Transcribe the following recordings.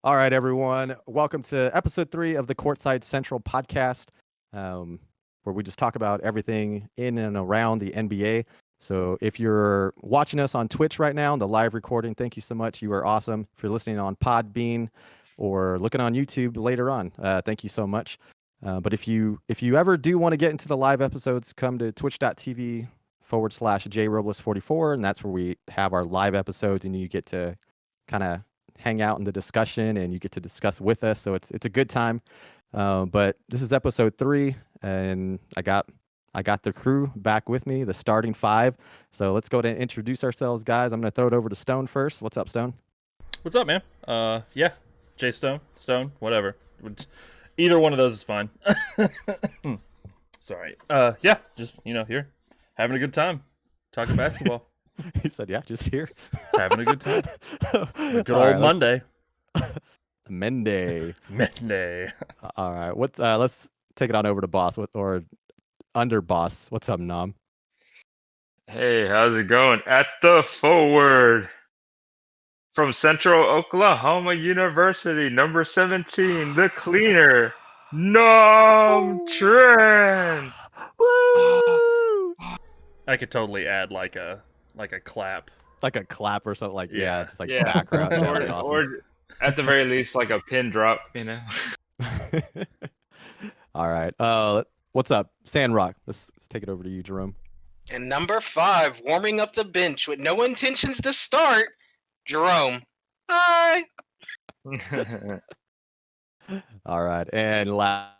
All right, everyone. Welcome to episode 3 of the Courtside Central podcast, where we just talk about everything in and around the NBA. So if you're watching us on Twitch right now, the live recording, thank you so much. You are awesome. If you're listening on Podbean or looking on YouTube later on, thank you so much. But if you ever do want to get into the live episodes, come to twitch.tv/JRobles44, and that's where we have our live episodes, and you get to kind of hang out in the discussion and you get to discuss with us. So it's a good time. But this is episode 3, and I got the crew back with me, the starting 5. So let's go to introduce ourselves, guys. I'm gonna throw it over to Stone first. What's up, Stone? What's up, man? Yeah, Jay Stone, whatever. Either one of those is fine. Sorry. Yeah, just here, having a good time, talking basketball. He said, "Yeah, just here, having a good time." Good old Monday. Monday. All right. Let's take it on over to Boss or under Boss. What's up, Nom? Hey, how's it going? At the forward from Central Oklahoma University, number 17, the cleaner, Nom Trent. Woo! I could totally add like a clap. Like a clap or something, just like Yeah. background. Awesome. Or at the very least, like a pin drop, All right. What's up, Sandrock? Let's take it over to you, Jerome. And number 5, warming up the bench with no intentions to start, Jerome. Hi. All right. And last,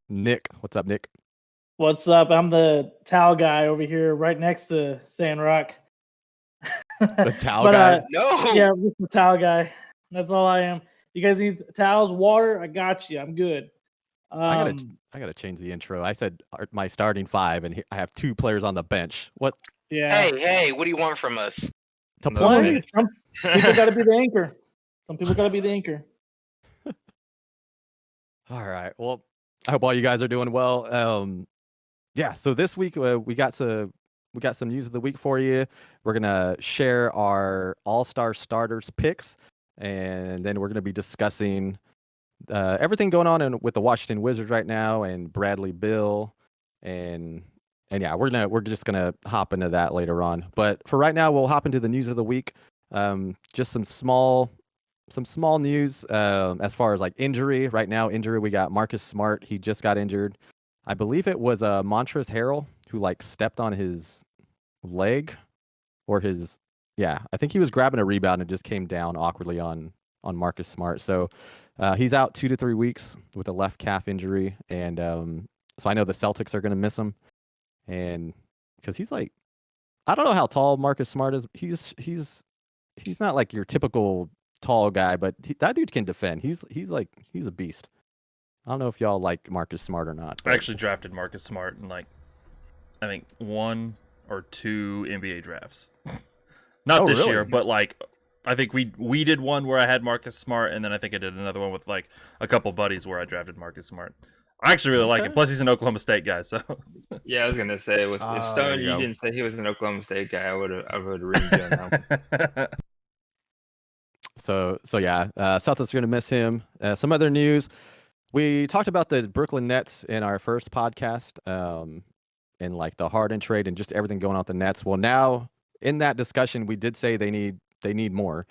Nick. What's up, Nick? What's up? I'm the towel guy over here right next to Sandrock. The towel guy? No. Yeah, I'm just the towel guy. That's all I am. You guys need towels, water? I got you. I'm good. I gotta change the intro. I said my starting 5, and I have 2 players on the bench. What? Yeah. Hey, what do you want from us? To play? Some people got to be the anchor. Some people got to be the anchor. All right. Well, I hope all you guys are doing well. Yeah. So this week we got some news of the week for you. We're gonna share our all-star starters picks, and then we're gonna be discussing everything going on with the Washington Wizards right now, and Bradley Beal, and yeah, we're just gonna hop into that later on. But for right now, we'll hop into the news of the week. Just some small news as far as like injury. Right now, we got Marcus Smart. He just got injured. I believe it was Montrezl Harrell who like stepped on his leg, or I think he was grabbing a rebound and just came down awkwardly on Marcus Smart. So he's out 2 to 3 weeks with a left calf injury, and so I know the Celtics are going to miss him, and because he's like, I don't know how tall Marcus Smart is. He's not like your typical tall guy, but that dude can defend. He's a beast. I don't know if y'all like Marcus Smart or not. I actually drafted Marcus Smart in I think 1 or 2 NBA drafts. Not this year, but I think we did one where I had Marcus Smart, and then I think I did another one with a couple buddies where I drafted Marcus Smart. I actually really like him. Plus, he's an Oklahoma State guy, so. Yeah, I was gonna say if Stone you didn't say he was an Oklahoma State guy, I would have reamed you on that one. So yeah, Celtics are gonna miss him. Some other news: we talked about the Brooklyn Nets in our first podcast, and like the Harden trade and just everything going on with the Nets. Well, now in that discussion, we did say they need more,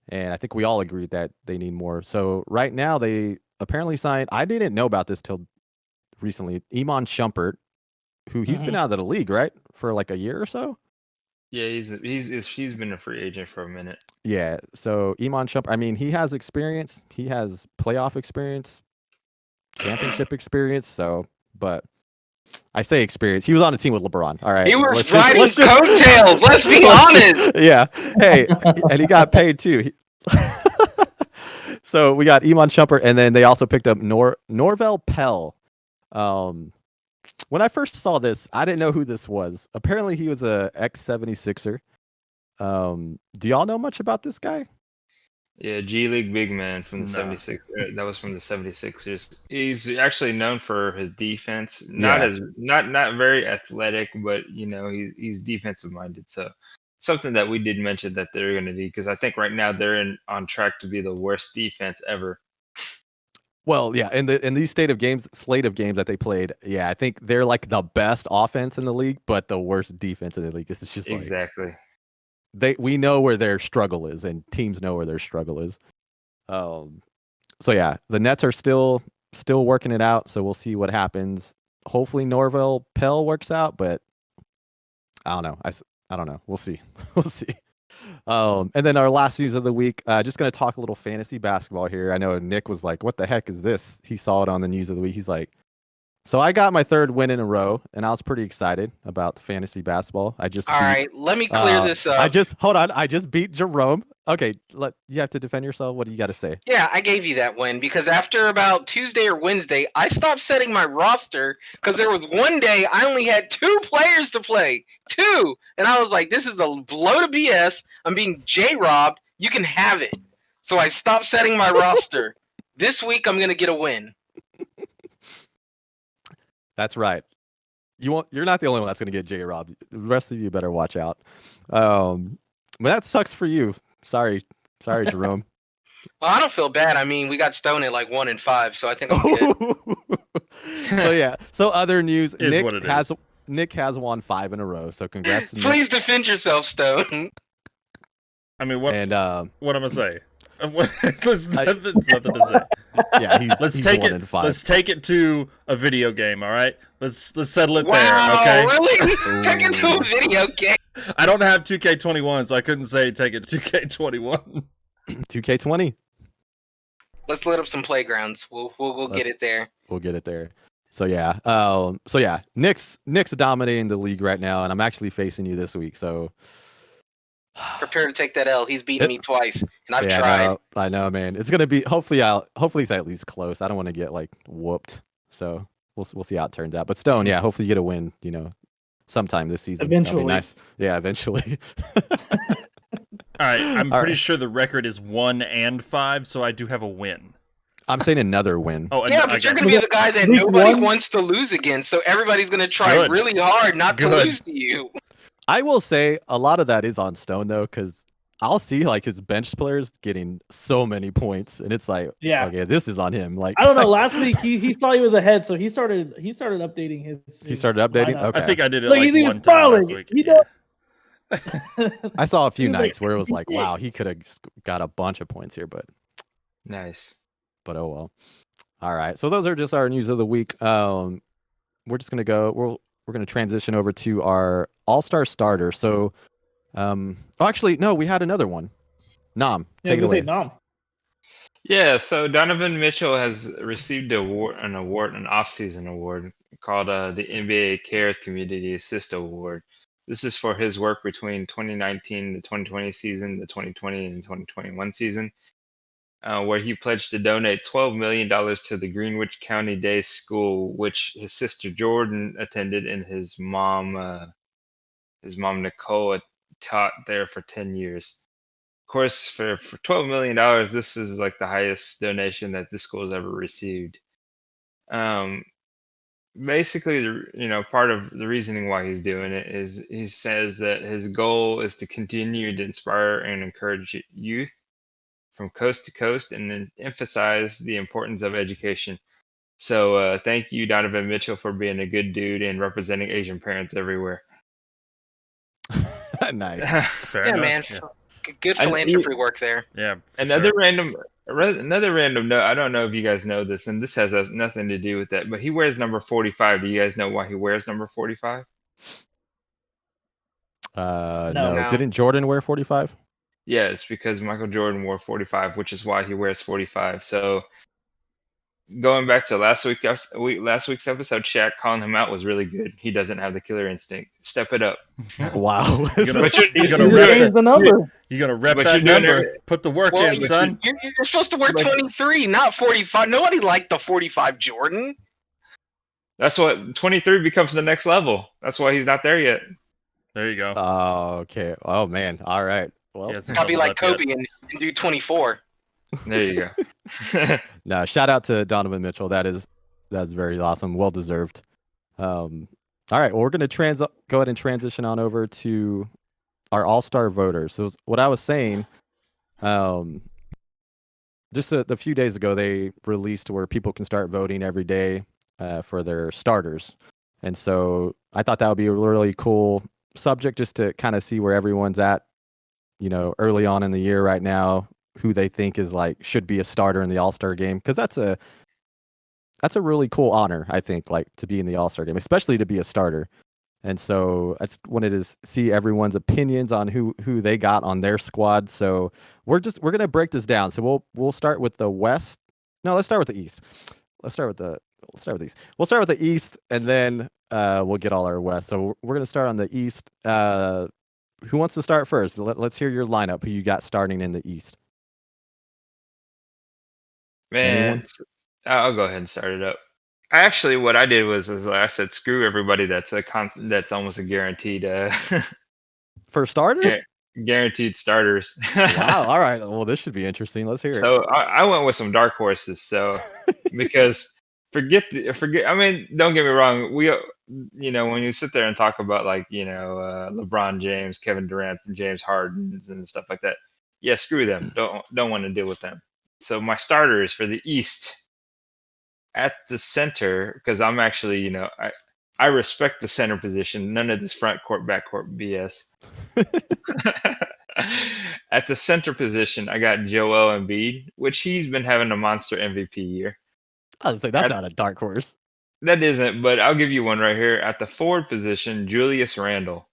and I think we all agreed that they need more. So right now, they apparently signed. I didn't know about this till recently. Iman Shumpert, who he's been out of the league, right, for like a year or so. Yeah, he's been a free agent for a minute. Yeah, so Iman Shumpert, I mean, he has experience. He has playoff experience, championship experience. So, but I say experience. He was on a team with LeBron. All right, He was riding coattails. Let's be honest. Yeah. Hey, and he got paid too. So we got Iman Shumpert, and then they also picked up Norvel Pell. When I first saw this, I didn't know who this was. Apparently, he was a ex-76er. Do y'all know much about this guy? Yeah, G League big man from the 76ers. That was from the 76ers. He's actually known for his defense. Not very athletic, but he's defensive minded. So something that we did mention that they're going to need, because I think right now they're on track to be the worst defense ever. Well, yeah, in these slate of games that they played, yeah, I think they're like the best offense in the league, but the worst defense in the league. It's just like Exactly. we know where their struggle is, and teams know where their struggle is. So yeah, the Nets are still working it out. So we'll see what happens. Hopefully Norvell Pell works out, but I don't know. I don't know. We'll see. We'll see. And then our last news of the week, just going to talk a little fantasy basketball here. I know Nick was like, what the heck is this? He saw it on the news of the week. He's like, so I got my third win in a row, and I was pretty excited about the fantasy basketball. All right, let me clear this up. I just beat Jerome. Okay, you have to defend yourself. What do you got to say? Yeah, I gave you that win because after about Tuesday or Wednesday, I stopped setting my roster because there was one day I only had 2 players to play. 2! And I was like, this is a load of BS. I'm being J-robbed. You can have it. So I stopped setting my roster. This week, I'm going to get a win. That's right. You're not the only one that's going to get J-robbed. The rest of you better watch out. But that sucks for you. Sorry, Jerome. Well, I don't feel bad. I mean, we got stoned at like 1 and 5, so I think I'm good. So yeah. So other news. Is what it is. Nick has won 5 in a row. So congrats to Nick. Please defend yourself, Stone. I mean, what? And what am I say? There's nothing to say. Yeah, let's he's take 1 it. and 5. Let's take it to a video game. All right. Let's settle it Wow, there. Okay. really? Take it to a video game. I don't have 2K21, so I couldn't say take it to 2K21. 2K20. Let's lit up some playgrounds. We'll get it there. We'll get it there. So yeah. Nick's dominating the league right now, and I'm actually facing you this week. So prepare to take that L. He's beaten me twice, and I've tried. I know, man. It's gonna be hopefully it's at least close. I don't want to get like whooped. So we'll see how it turns out. But Stone, yeah, hopefully you get a win. Sometime this season. Eventually. That'd be nice. Yeah, eventually. All right, I'm pretty sure the record is 1 and 5, so I do have a win. I'm saying another win. Oh, yeah, but you're going to be the guy that nobody wants to lose against, so everybody's going to try really hard not to lose to you. I will say a lot of that is on Stone, though, because I'll see like his bench players getting so many points, and it's like, yeah, okay, this is on him. Like, I don't know. Last week he saw he was ahead, so he started updating his. He started updating. lineup. Okay. I think I did it like he's even one time last falling. week. I saw a few nights where it was like, wow, he could have got a bunch of points here, but nice. But oh well. All right, so those are just our news of the week. We're just gonna go. We're gonna transition over to our all-star starter. So, actually, no, we had another one. Nam, take it away. Nam. Yeah, so Donovan Mitchell has received an off-season award called the NBA Cares Community Assist Award. This is for his work between 2019 and the 2020 season, the 2020 and 2021 season, where he pledged to donate $12 million to the Greenwich County Day School, which his sister Jordan attended, and his mom Nicole taught there for 10 years. Of course, for $12 million, this is like the highest donation that this school has ever received. Basically, part of the reasoning why he's doing it is he says that his goal is to continue to inspire and encourage youth from coast to coast and then emphasize the importance of education. So thank you, Donovan Mitchell, for being a good dude and representing Asian parents everyhere. Nice. Yeah, man. Yeah. Good philanthropy work there. Yeah. Another random note. I don't know if you guys know this, and this has nothing to do with that, but he wears number 45. Do you guys know why he wears number 45? No. Didn't Jordan wear 45? Yeah, it's because Michael Jordan wore 45, which is why he wears 45. So going back to last week's episode, Shaq calling him out was really good. He doesn't have the killer instinct. Step it up. Wow. You're gonna rep the number. You're gonna rep that number. Put the work in, son. You're supposed to wear 23, not 45. Nobody liked the 45 Jordan. That's what 23 becomes the next level. That's why he's not there yet. There you go. Oh, okay. Oh man. All right. Well, gotta be like Kobe and do 24. There you go. No, shout out to Donovan Mitchell. That's very awesome. Well deserved. All right. Well, we're gonna go ahead and transition on over to our all-star voters. So what I was saying, just a few days ago, they released where people can start voting every day for their starters, and so I thought that would be a really cool subject just to kind of see where everyone's at, early on in the year right now, who they think is like should be a starter in the All-Star game, because that's a really cool honor, I think, like to be in the All-Star game, especially to be a starter. And so I just wanted to see everyone's opinions on who they got on their squad. So we're gonna break this down. So we'll start with the West. No, let's start with the East. We'll start with the East. We'll start with the East, and then we'll get all our West. So we're gonna start on the East. Who wants to start first? Let's hear your lineup. Who you got starting in the East? Man, Anyone? I'll go ahead and start it up. Actually, what I did was I said, screw everybody. That's that's almost a guaranteed For starter? guaranteed starters. Wow. All right. Well, this should be interesting. Let's hear it. So I went with some dark horses. So because forget. I mean, don't get me wrong. When you sit there and talk about like LeBron James, Kevin Durant, and James Harden and stuff like that. Yeah, screw them. Don't want to deal with them. So my starters for the East at the center, because I'm actually, I respect the center position. None of this front court, back court BS. At the center position, I got Joel Embiid, which he's been having a monster MVP year. I was like, that's not a dark horse. That isn't, but I'll give you one right here. At the forward position, Julius Randle.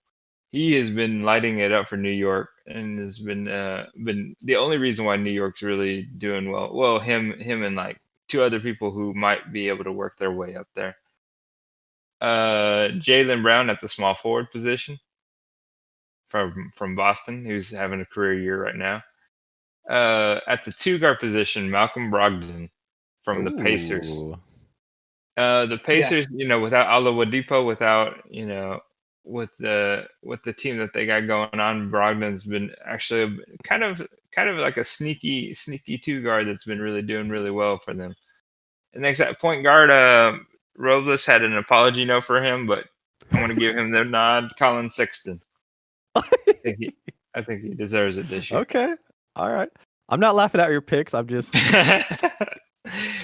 He has been lighting it up for New York and has been the only reason why New York's really doing well. Well, him and like two other people who might be able to work their way up there. Jaylen Brown at the small forward position from Boston, who's having a career year right now. At the two guard position, Malcolm Brogdon from the Pacers. The Pacers, without Oladipo, with the team that they got going on, Brogdon's been actually kind of like a sneaky two guard that's been really doing really well for them. And next at point guard, Robles had an apology note for him, but I want to give him the nod. Colin Sexton. I think he deserves it this year. Okay, all right. I'm not laughing at your picks. I'm just no,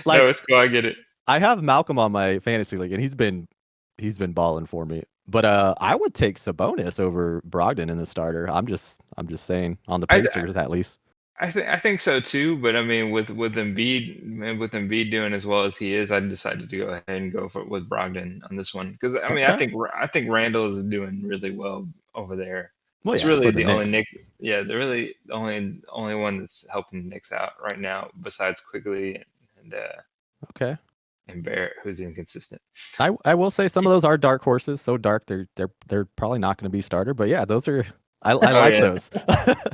it's cool. I get it. I have Malcolm on my fantasy league, and he's been balling for me. But I would take Sabonis over Brogdon in the starter. I'm just saying, on the Pacers at least. I think so too. But I mean, with Embiid doing as well as he is, I decided to go ahead and go with Brogdon on this one, because I mean, okay. I think Randall is doing really well over there. Well, it's really the only Knicks. Yeah, they're really the only one that's helping the Knicks out right now, besides Quigley and okay. And Barrett, who's inconsistent. I will say some of those are dark horses. So dark, they're probably not going to be starter. But yeah, those are I like those.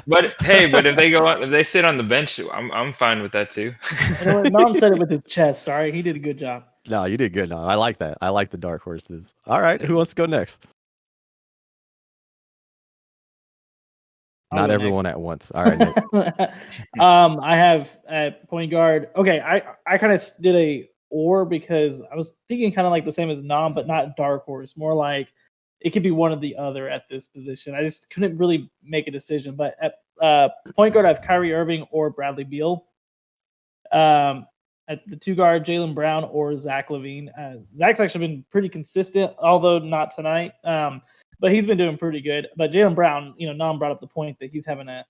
But hey, if they sit on the bench, I'm fine with that too. Nom said it with his chest. All right, he did a good job. No, you did good. No, I like that. I like the dark horses. All right, who wants to go next? Not everyone at once. All right, Nick. I have at point guard. Okay, I kind of did a because I was thinking kind of like the same as Nom, but not dark horse. More like it could be one or the other at this position. I just couldn't really make a decision. But at point guard, I have Kyrie Irving or Bradley Beal. At the two guard, Jaylen Brown or Zach LaVine. Zach's actually been pretty consistent, although not tonight. But he's been doing pretty good. But Jaylen Brown, Nom brought up the point that he's having a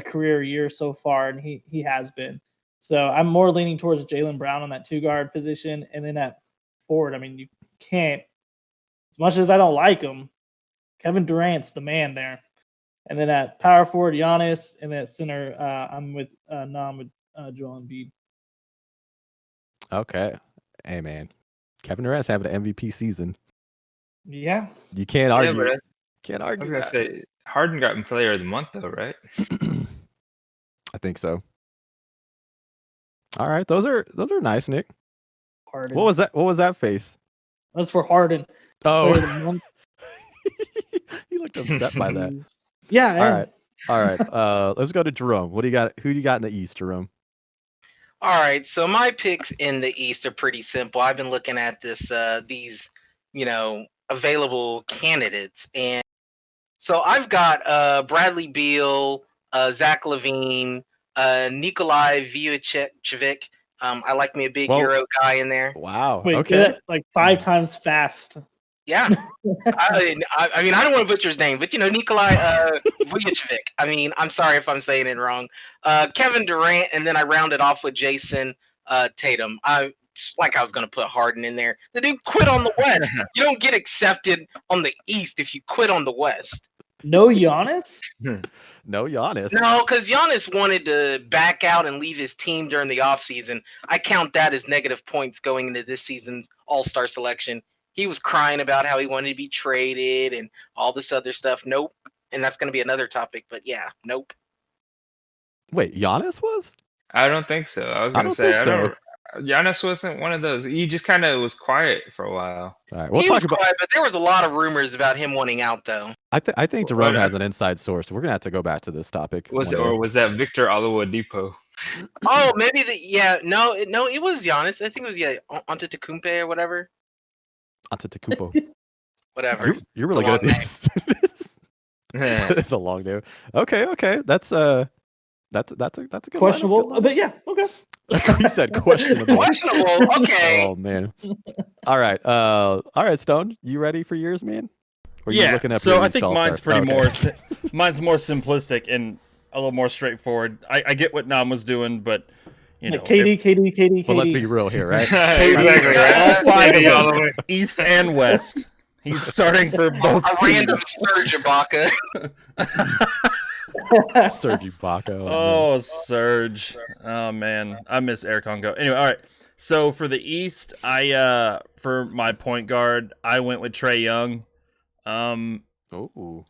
career year so far, and he has been. So I'm more leaning towards Jaylen Brown on that two guard position. And then at forward, I mean, you can't, as much as I don't like him, Kevin Durant's the man there. And then at power forward, Giannis, and at center, I'm with Nom with Joel Embiid. Okay. Hey, man. Kevin Durant's having an MVP season. Yeah. You can't argue. Yeah, can't argue. I was going to say, Harden got Player of the Month, though, right? I think so. All right. Those are nice, Nick. Harden. What was that face? That's for Harden. Oh. You looked upset by that. Yeah. All right. Let's go to Jerome. What do you got? Who do you got in the East, Jerome? All right. So my picks in the East are pretty simple. I've been looking at these available candidates, and So I've got Bradley Beal, Zach LaVine, Nikolai Vucevic. I like me a big Whoa. Euro guy in there. Wow. Wait, say Okay. that like 5 times fast. Yeah. I mean, I don't want to butcher his name, but Nikolai Vucevic. I mean, I'm sorry if I'm saying it wrong. Kevin Durant, and then I rounded off with Jason Tatum. I was going to put Harden in there. The dude quit on the West. You don't get accepted on the East if you quit on the West. No Giannis? No Giannis. No, because Giannis wanted to back out and leave his team during the offseason. I count that as negative points going into this season's All-Star selection. He was crying about how he wanted to be traded and all this other stuff. Nope. And that's going to be another topic, but yeah, nope. Wait, Giannis was? I don't think so. I was I gonna don't say think so. Giannis wasn't one of those. He just kind of was quiet for a while. All right, we'll He talk was about. quiet, but there was a lot of rumors about him wanting out, though. I think Well, Jerome has an inside source. We're gonna have to go back to this topic. Was one it, day. or was that Victor Oladipo? Oh, maybe no, it was Giannis. I think it was Antetokounmpo or whatever. Antetokounmpo. Whatever. You're really good at this. It's a long name. Okay. That's a good Questionable. lineup, good But yeah, okay. lineup. He said questionable. Questionable. Okay. Oh man. All right, Stone. You ready for yours, man? Or you Yeah. looking up So your I think install mine's start? pretty Okay. mine's more simplistic and a little more straightforward. I get what Nam was doing, but Like KD. Well, let's be real here, right? Exactly. all Right? five of KD all them, the way. East and West. He's starting for both A random teams. Serge Ibaka. Serge Ibaka. Oh, Serge. Oh man, I miss Air Congo. Anyway, all right. So for the East, for my point guard, I went with Trae Young. Oh.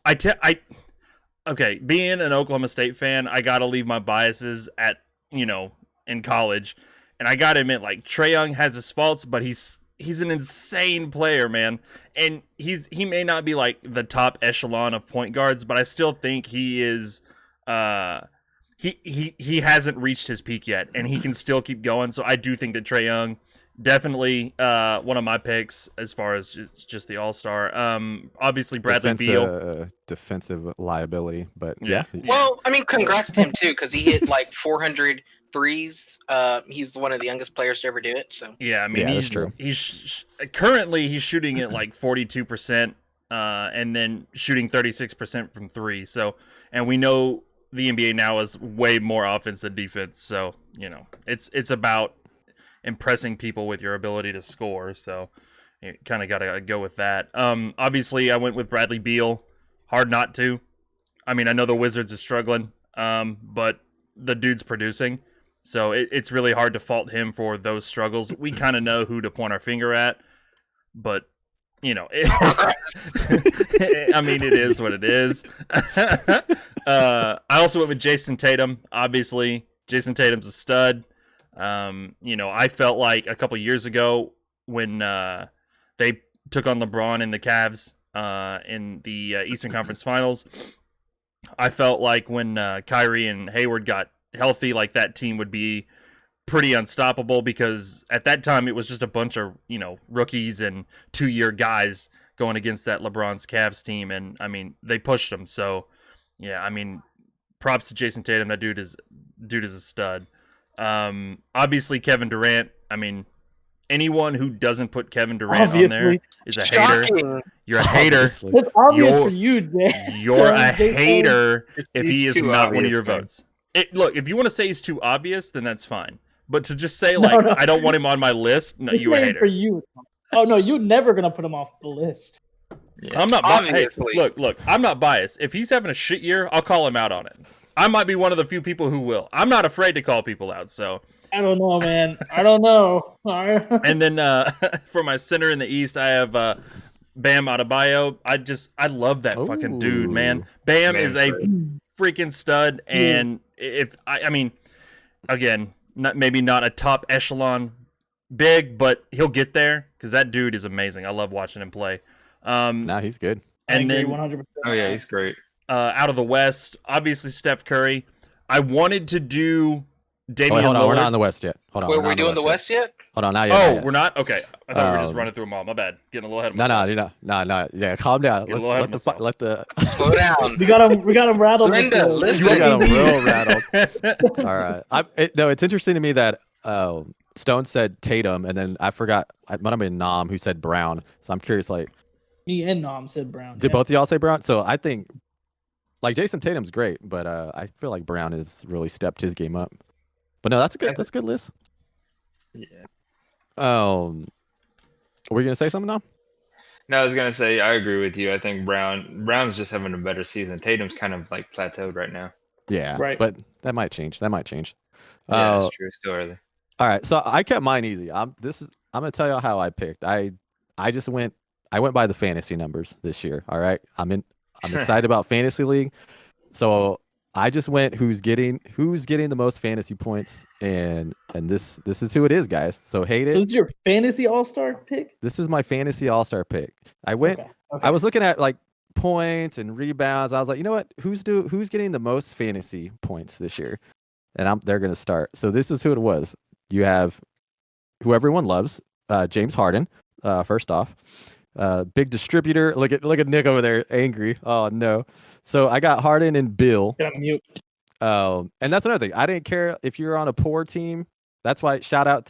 Okay, being an Oklahoma State fan, I gotta leave my biases at in college, and I gotta admit, like Trae Young has his faults, but he's an insane player, man. And he may not be like the top echelon of point guards, but I still think he is he hasn't reached his peak yet, and he can still keep going. So I do think that Trae Young definitely one of my picks as far as just the All-Star. Obviously Bradley Beal. Defensive liability, but Yeah. Well, I mean, congrats to him too, because he hit like 400 threes. He's one of the youngest players to ever do it. So Yeah, I mean, that's true. he's currently he's shooting at like 42%, and then shooting 36% from three. So, and we know the NBA now is way more offense than defense. So, it's about impressing people with your ability to score. So, you kind of got to go with that. Obviously, I went with Bradley Beal. Hard not to. I mean, I know the Wizards is struggling, but the dude's producing. So it's really hard to fault him for those struggles. We kind of know who to point our finger at, but I mean, it is what it is. I also went with Jason Tatum. Obviously, Jason Tatum's a stud. I felt like a couple years ago when they took on LeBron and the Cavs in the Eastern Conference Finals, I felt like when Kyrie and Hayward got healthy, like that team would be pretty unstoppable, because at that time it was just a bunch of rookies and 2-year guys going against that LeBron's Cavs team, and I mean they pushed them. So yeah, I mean props to Jason Tatum. That dude is a stud. Obviously Kevin Durant. I mean anyone who doesn't put Kevin Durant on there is a hater. shocking. You're a hater. Obviously. That's obvious You're- for you, Jay. You're a They- hater if he He's is too not one of obvious, your man. votes. Look, if you want to say he's too obvious, then that's fine. But to just say No, like no. I don't want him on my list, no, He's you a saying hater. for you. Oh no, you're never gonna put him off the list. Yeah. I'm not biased. Hey, Obviously. look, I'm not biased. If he's having a shit year, I'll call him out on it. I might be one of the few people who will. I'm not afraid to call people out. So, I don't know, man. I don't know. and then for my center in the East, I have Bam Adebayo. I love that fucking dude, man. Ooh. Bam Bam's is a great. freaking stud, and if I mean, again, maybe not a top echelon big, but he'll get there because that dude is amazing. I love watching him play. Nah, he's good. I And agree then 100%. Oh yeah, he's great. out of the West, obviously Steph Curry. I wanted to do Damian hold on, Lillard. we're not in the West yet. Hold on. Wait, we're not we're in the doing the West West yet? Hold on, not yet. Oh, not yet. we're not? Okay. I thought we were just Um, running through them all. My bad. Getting a little ahead of No, myself. no. Yeah, calm down. Get a little ahead of myself. Let the Slow down. We got him rattled. with Linda, the- listen. you got the him AD. real rattled. All right. No, it's interesting to me that Stone said Tatum, and then I forgot. It might have been Nam who said Brown. So I'm curious, like, Me and Nom said Brown. did yeah. both of y'all say Brown? So I think, like, Jason Tatum's great, but I feel like Brown has really stepped his game up. But no, that's a good list. Yeah. Were you gonna say something now? No, I was gonna say I agree with you. I think Brown's just having a better season. Tatum's kind of like plateaued right now. Yeah, Right. But that might change. Yeah, that's true. It's still early. All right, so I kept mine easy. I'm gonna tell y'all how I picked. I went by the fantasy numbers this year. All right, I'm excited about fantasy league, so I just went who's getting the most fantasy points, and this is who it is, guys. So hate So it. this is your fantasy all-star pick? This is my fantasy all-star pick. I went. Okay. I was looking at like points and rebounds. I was like, you know what? Who's getting the most fantasy points this year? And they're gonna start. So this is who it was. You have who everyone loves, James Harden. First off, big distributor. Look at Nick over there, angry. Oh no. So I got Harden and Bill. Get on mute. And that's another thing. I didn't care if you're on a poor team. That's why shout out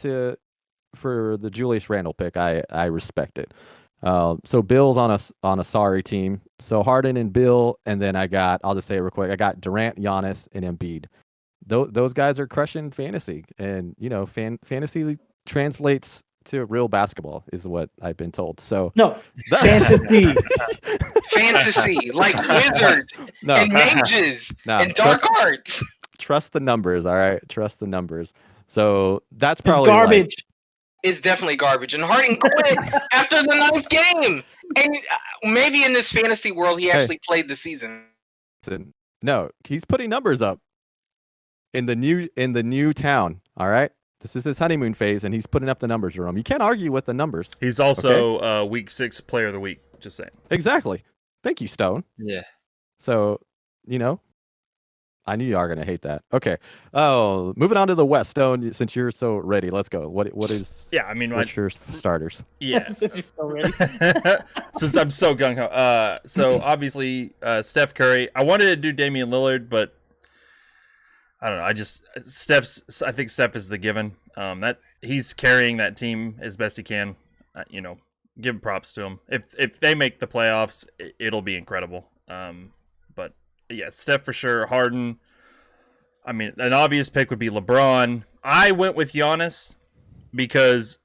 for the Julius Randle pick. I respect it. So Bill's on a sorry team. So Harden and Bill, and then I'll just say it real quick. I got Durant, Giannis, and Embiid. Those guys are crushing fantasy, and fantasy translates to real basketball, is what I've been told. So No, fantasy. Fantasy, like wizards no, and mages no, and dark arts. trust the numbers. All right, trust the numbers. So that's It's probably like- garbage. It's definitely garbage. And Harden quit after the 9th game. And maybe in this fantasy world, he actually played the season. no, he's putting numbers up in the new town. All right, this is his honeymoon phase, and he's putting up the numbers, Jerome. You can't argue with the numbers. He's also week 6 player of the week. Just saying. Exactly. Thank you, Stone. Yeah. So, I knew you are gonna hate that. Okay. Oh, moving on to the West, Stone. Since you're so ready, let's go. What is? Yeah, I mean, what's your starters? yeah. Since you're so ready. Since I'm so gung ho. So obviously, Steph Curry. I wanted to do Damian Lillard, but I don't know. I think Steph is the given. That he's carrying that team as best he can. Give props to him. If they make the playoffs, it'll be incredible. But yeah, Steph for sure. Harden. I mean, an obvious pick would be LeBron. I went with Giannis because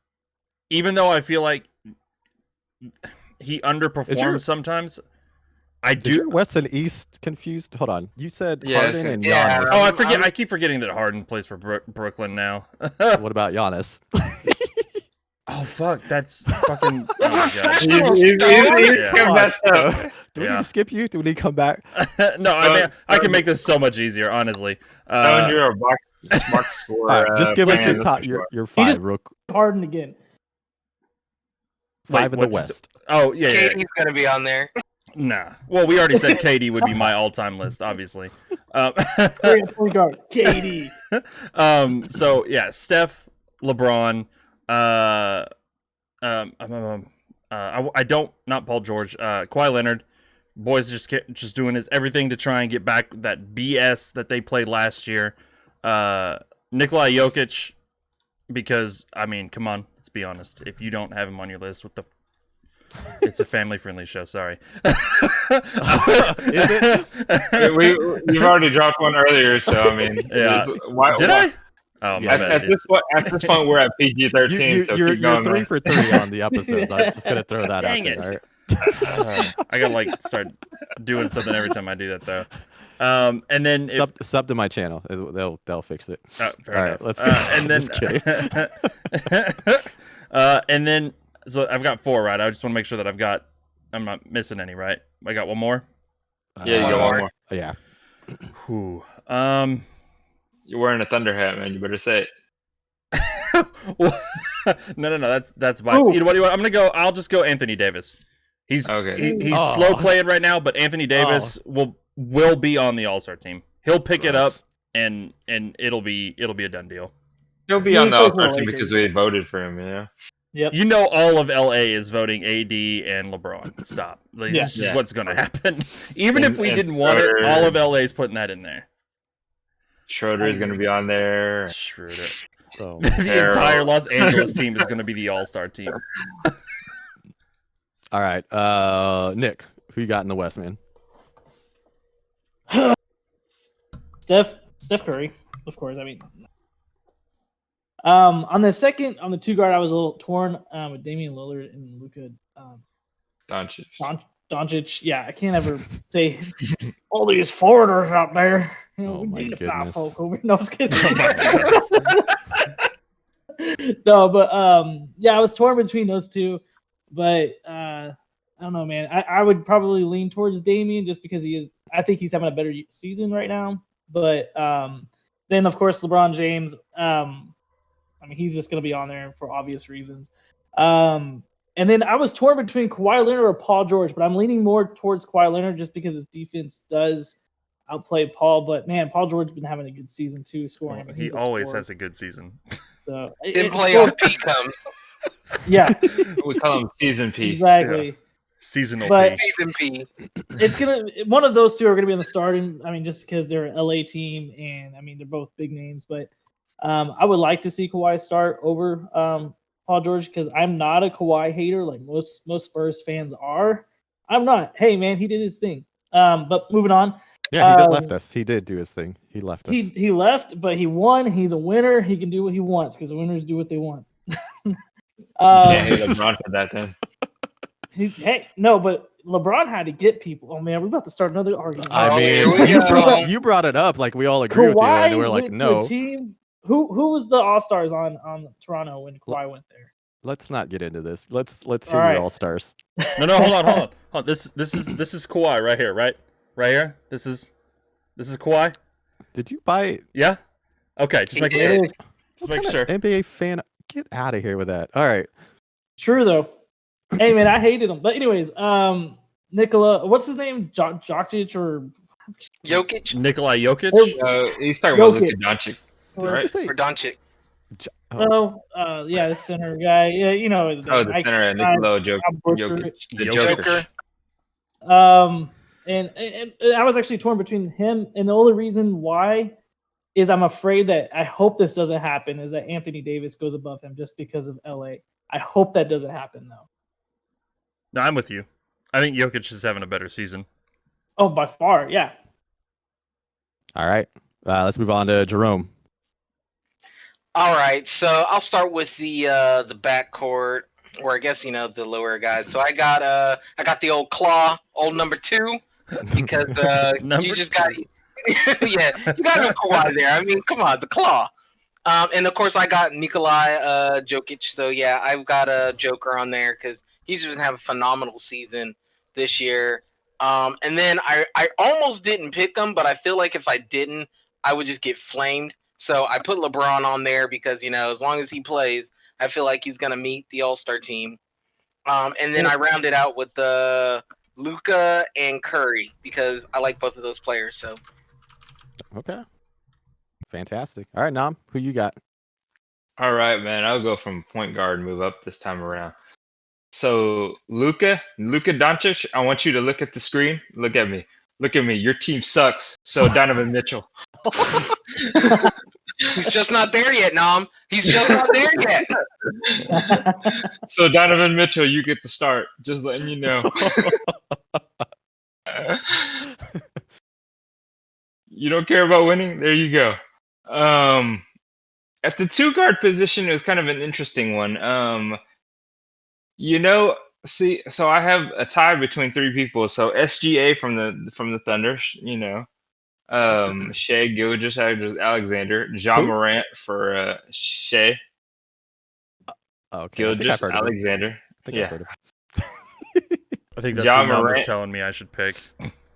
even though I feel like he underperforms sometimes, I do. Is your West and East confused? Hold on. You said Yeah, Harden and yeah. Giannis. Oh, I forget. I keep forgetting that Harden plays for Brooklyn now. What about Giannis? Oh fuck, that's fucking. Oh my gosh. Professional He's Stone. Yeah. kind of messed up. Do we Yeah. need to skip you? Do we need to come back? No, I mean I can make this so much easier, honestly. Stone, you're a box score. All right, just give us fan, your top. for sure. Your five. just- Real Harden again. five in the what'd you say? West. Oh yeah. Katie's going to be on there. Nah. Well, we already said KD would be my all-time list, obviously. Great point guard. KD. So yeah, Steph, LeBron, I don't not Paul George, Kawhi Leonard. Boys just doing everything to try and get back that BS that they played last year. Nikola Jokic, because I mean, come on, let's be honest. If you don't have him on your list, it's a family-friendly show. Sorry. Is it? You've already dropped one earlier, so I mean, Yeah. why, Did I? Oh, my Yeah. bad. At this point, we're at PG-13, so you're keep going. 3 man. for 3 on the episodes. I'm just gonna throw that Dang out it. there. All right? I gotta start doing something every time I do that though. And then if, Sub to my channel. They'll fix it. fair All enough. right, let's go. And then Just kidding. and then so I've got 4, right? I just want to make sure that I'm not missing any, right? I got one more. Yeah, you got one more. Yeah. Whew. You're wearing a Thunder hat, man. You better say it. No. That's biased. Ooh. You know what? I'll just go Anthony Davis. He's Okay. he's Oh. slow playing right now, but Anthony Davis will be on the All-Star team. He'll pick it up. and it'll be a done deal. He'll be He on the plays for the All-Star team because Lakers. we voted for him. Yeah. Yep. You know, all of LA is voting AD and LeBron. Stop. Like, Yeah. This is Yeah. what's going to happen. Even And- if we and didn't want it, Schroeder- all of LA is putting that in there. Schroeder is going to be on there. Schroeder. Oh, The Harold. entire Los Angeles team is going to be the All-Star team. all right. Nick, who you got in the West, man? Steph Curry, of course. I mean, on the 2 guard, I was a little torn with Damian Lillard and Luka Doncic. Doncic. Yeah, I can't ever say all these foreigners out there. You know, Oh we my need a goodness. foul poke over. No, I was kidding. Oh No, but yeah, I was torn between those two, but I don't know, man. I would probably lean towards Damian just because I think he's having a better season right now. But then of course LeBron James, I mean he's just gonna be on there for obvious reasons. And then I was torn between Kawhi Leonard or Paul George, but I'm leaning more towards Kawhi Leonard just because his defense does outplay Paul. But man, Paul George's been having a good season too, scoring. I mean, He he's a always scorer. has a good season. So Then playoff P comes. Yeah, We call him Season P. exactly. Seasonal But- P. Season P. It's one of those two are gonna be on the starting. I mean, just because they're an LA team, and I mean they're both big names. But I would like to see Kawhi start over Paul George because I'm not a Kawhi hater like most Spurs fans are. I'm not. Hey man, he did his thing. But moving on. Yeah, he did left us. He did do his thing. He left us. He left, but he won. He's a winner. He can do what he wants because winners do what they want. Can't hate LeBron for that then. No, but LeBron had to get people. Oh man, we're about to start another argument. I Oh, here mean, we you go. brought it up like we all agree with you, and we're like, went to no. a team. Who was the All Stars on Toronto when Kawhi went there? Let's not get into this. Let's hear All right. your all stars. No, hold on. This is Kawhi right here, right here. This is Kawhi. Did you buy? Yeah. Okay, just making Yeah. sure. It is Just What make kind sure. of NBA fan? Get out of here with that. All right. true though. Hey man, I hated him. But anyways, Nikola, what's his name? Jokic or Jokic Nikolai Jokic. He's talking about Luka Jokic. Doncic. What did Right. you say? or Doncic. Oh, yeah, the center guy. Yeah, you know his name. Oh, the center, Nikola butchered Jokic. The Joker. Joker. And I was actually torn between him, and the only reason why is I'm afraid that I hope this doesn't happen is that Anthony Davis goes above him just because of LA. I hope that doesn't happen though. No, I'm with you. I think Jokic is having a better season. Oh, by far, yeah. all right. Let's move on to Jerome. All right, so I'll start with the backcourt, or I guess the lower guys. So I got the old Claw, old number 2, because Number you just 2. got yeah, you got no Kawhi there. I mean, come on, the Claw. And of course I got Nikolai Jokic. So yeah, I've got a Joker on there because he's just having a phenomenal season this year. And then I almost didn't pick him, but I feel like if I didn't, I would just get flamed. So I put LeBron on there because, as long as he plays, I feel like he's going to meet the All-Star team. And then I rounded out with Luka and Curry because I like both of those players. So Okay. Fantastic. All right, Nam, who you got? All right, man. I'll go from point guard and move up this time around. So Luka Doncic, I want you to look at the screen. Look at me. Your team sucks. So Donovan Mitchell. he's just not there yet, Nam. He's just not there yet. So Donovan Mitchell, you get the start. Just letting you know. You don't care about winning? There you go. At the 2 guard position, it was kind of an interesting one. So I have a tie between 3 people. So SGA from the Thunder, Shea Gilgeous-Alexander, Ja Who? Morant for Shea Okay. I think I've heard of him. Gilgeous-Alexander. I think Yeah. I've heard of him. I think that's Ja who Mom was Morant. telling me I should pick.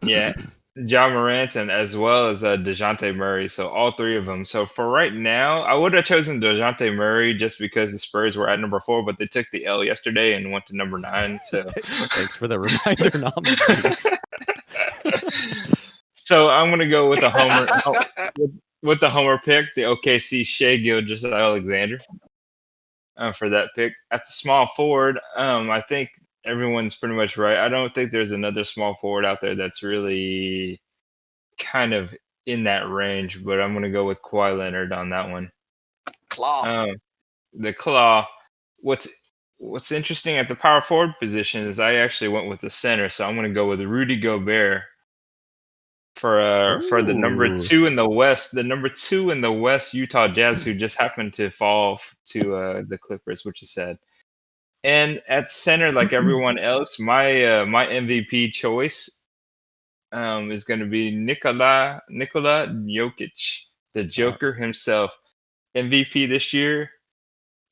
Yeah. Ja Morant and as well as DeJounte Murray. So all 3 of them. So for right now, I would have chosen DeJounte Murray just because the Spurs were at number 4, but they took the L yesterday and went to number 9. So Thanks for the reminder, Nam. Please. So I'm gonna go with a homer with the homer pick, the OKC Shea Gilgeous-Alexander for that pick. At the small forward, I think everyone's pretty much right. I don't think there's another small forward out there that's really kind of in that range, but I'm going to go with Kawhi Leonard on that one. Claw. The claw. What's interesting at the power forward position is I actually went with the center, so I'm going to go with Rudy Gobert for the number 2 in the West. The number 2 in the West, Utah Jazz, who just happened to fall to the Clippers, which is sad. And at center, like everyone else, my my MVP choice is going to be Nikola Jokic, the Joker himself, MVP this year,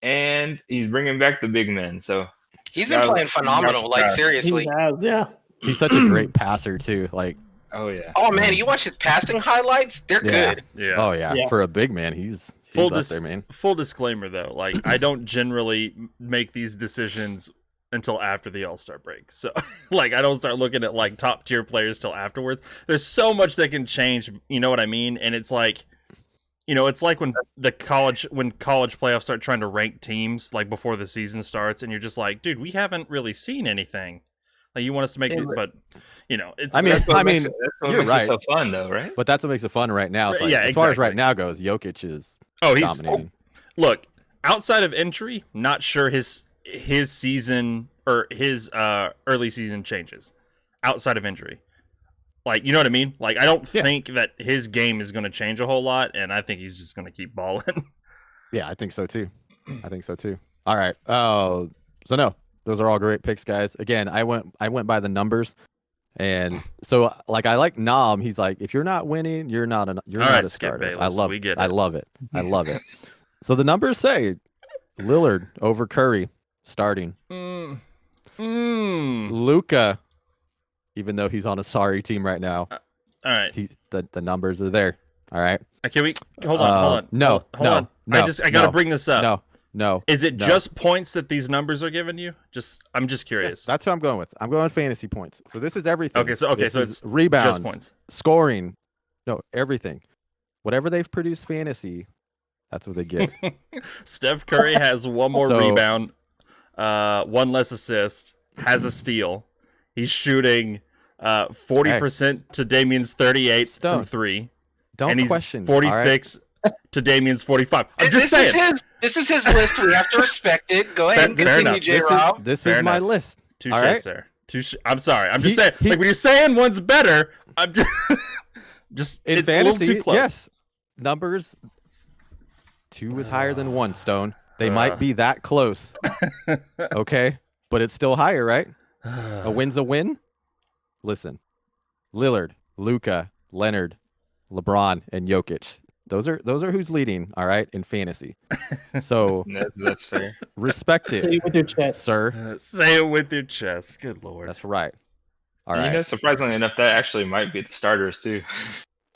and he's bringing back the big men. So he's been playing phenomenal. Like seriously, He has, yeah. He's such a great passer too. Like, oh yeah. Oh man, you watch his passing highlights? They're good. Yeah. oh yeah, Yeah. for a big man, he's up there, man. Full disclaimer though, like I don't generally make these decisions until after the All-Star break. So like I don't start looking at like top tier players till afterwards. There's so much that can change, you know what I mean? And it's like, you know, it's like when college playoffs start trying to rank teams like before the season starts, and you're just like, dude, we haven't really seen anything. Like you want us to make it, but you know, it's. I mean, that's what you're makes right. it so fun though, right? But that's what makes it fun right now. It's like, Yeah, as far as exactly. right now goes, Jokic is he's dominating. Look, outside of injury, not sure his season or his early season changes. Outside of injury, like you know what I mean. Like I don't think that his game is going to change a whole lot, and I think he's just going to keep balling. Yeah, I think so too. All right. So no, those are all great picks, guys. Again, I went by the numbers, and so like I like Nam. He's like, if you're not winning, you're not a Skip starter. Bayless, I love we it. get I it. love it. I love it. So the numbers say Lillard over Curry starting. Luka, even though he's on a sorry team right now, All right. the numbers are there. All right. Can we hold on? No, hold on. no, I gotta bring this up. No. Is it no. just points that these numbers are giving you? I'm just curious. That's what I'm going with. I'm going fantasy points. So this is everything. Okay, so This is it's rebounds, just points. scoring, no, everything. Whatever they've produced fantasy, that's what they get. Steph Curry has one more So- rebound, one less assist, has a steal. He's shooting 40% to Damien's 38 Stone. from 3. Don't and he's question. all right? 46 to Damien's 45. I'm just saying. This is his list. We have to respect it. Go ahead and Fair continue, enough. J-Rob. This Fair is my enough. list. Touche, all right? sir. Touche. I'm sorry. I'm just He- saying. he- Like when you're saying one's better, I'm just In it's fantasy, a little too close. yes. Numbers 2 is higher than 1, Stone. They might be that close. Okay? But it's still higher, right? A win's a win. Listen. Lillard, Luka, Leonard, LeBron, and Jokic. Those are who's leading, all right, in fantasy. So That's fair. respect Say it, it with your chest. sir. Say it with your chest. Good lord. That's right. All And right. you know, surprisingly enough, that actually might be the starters too.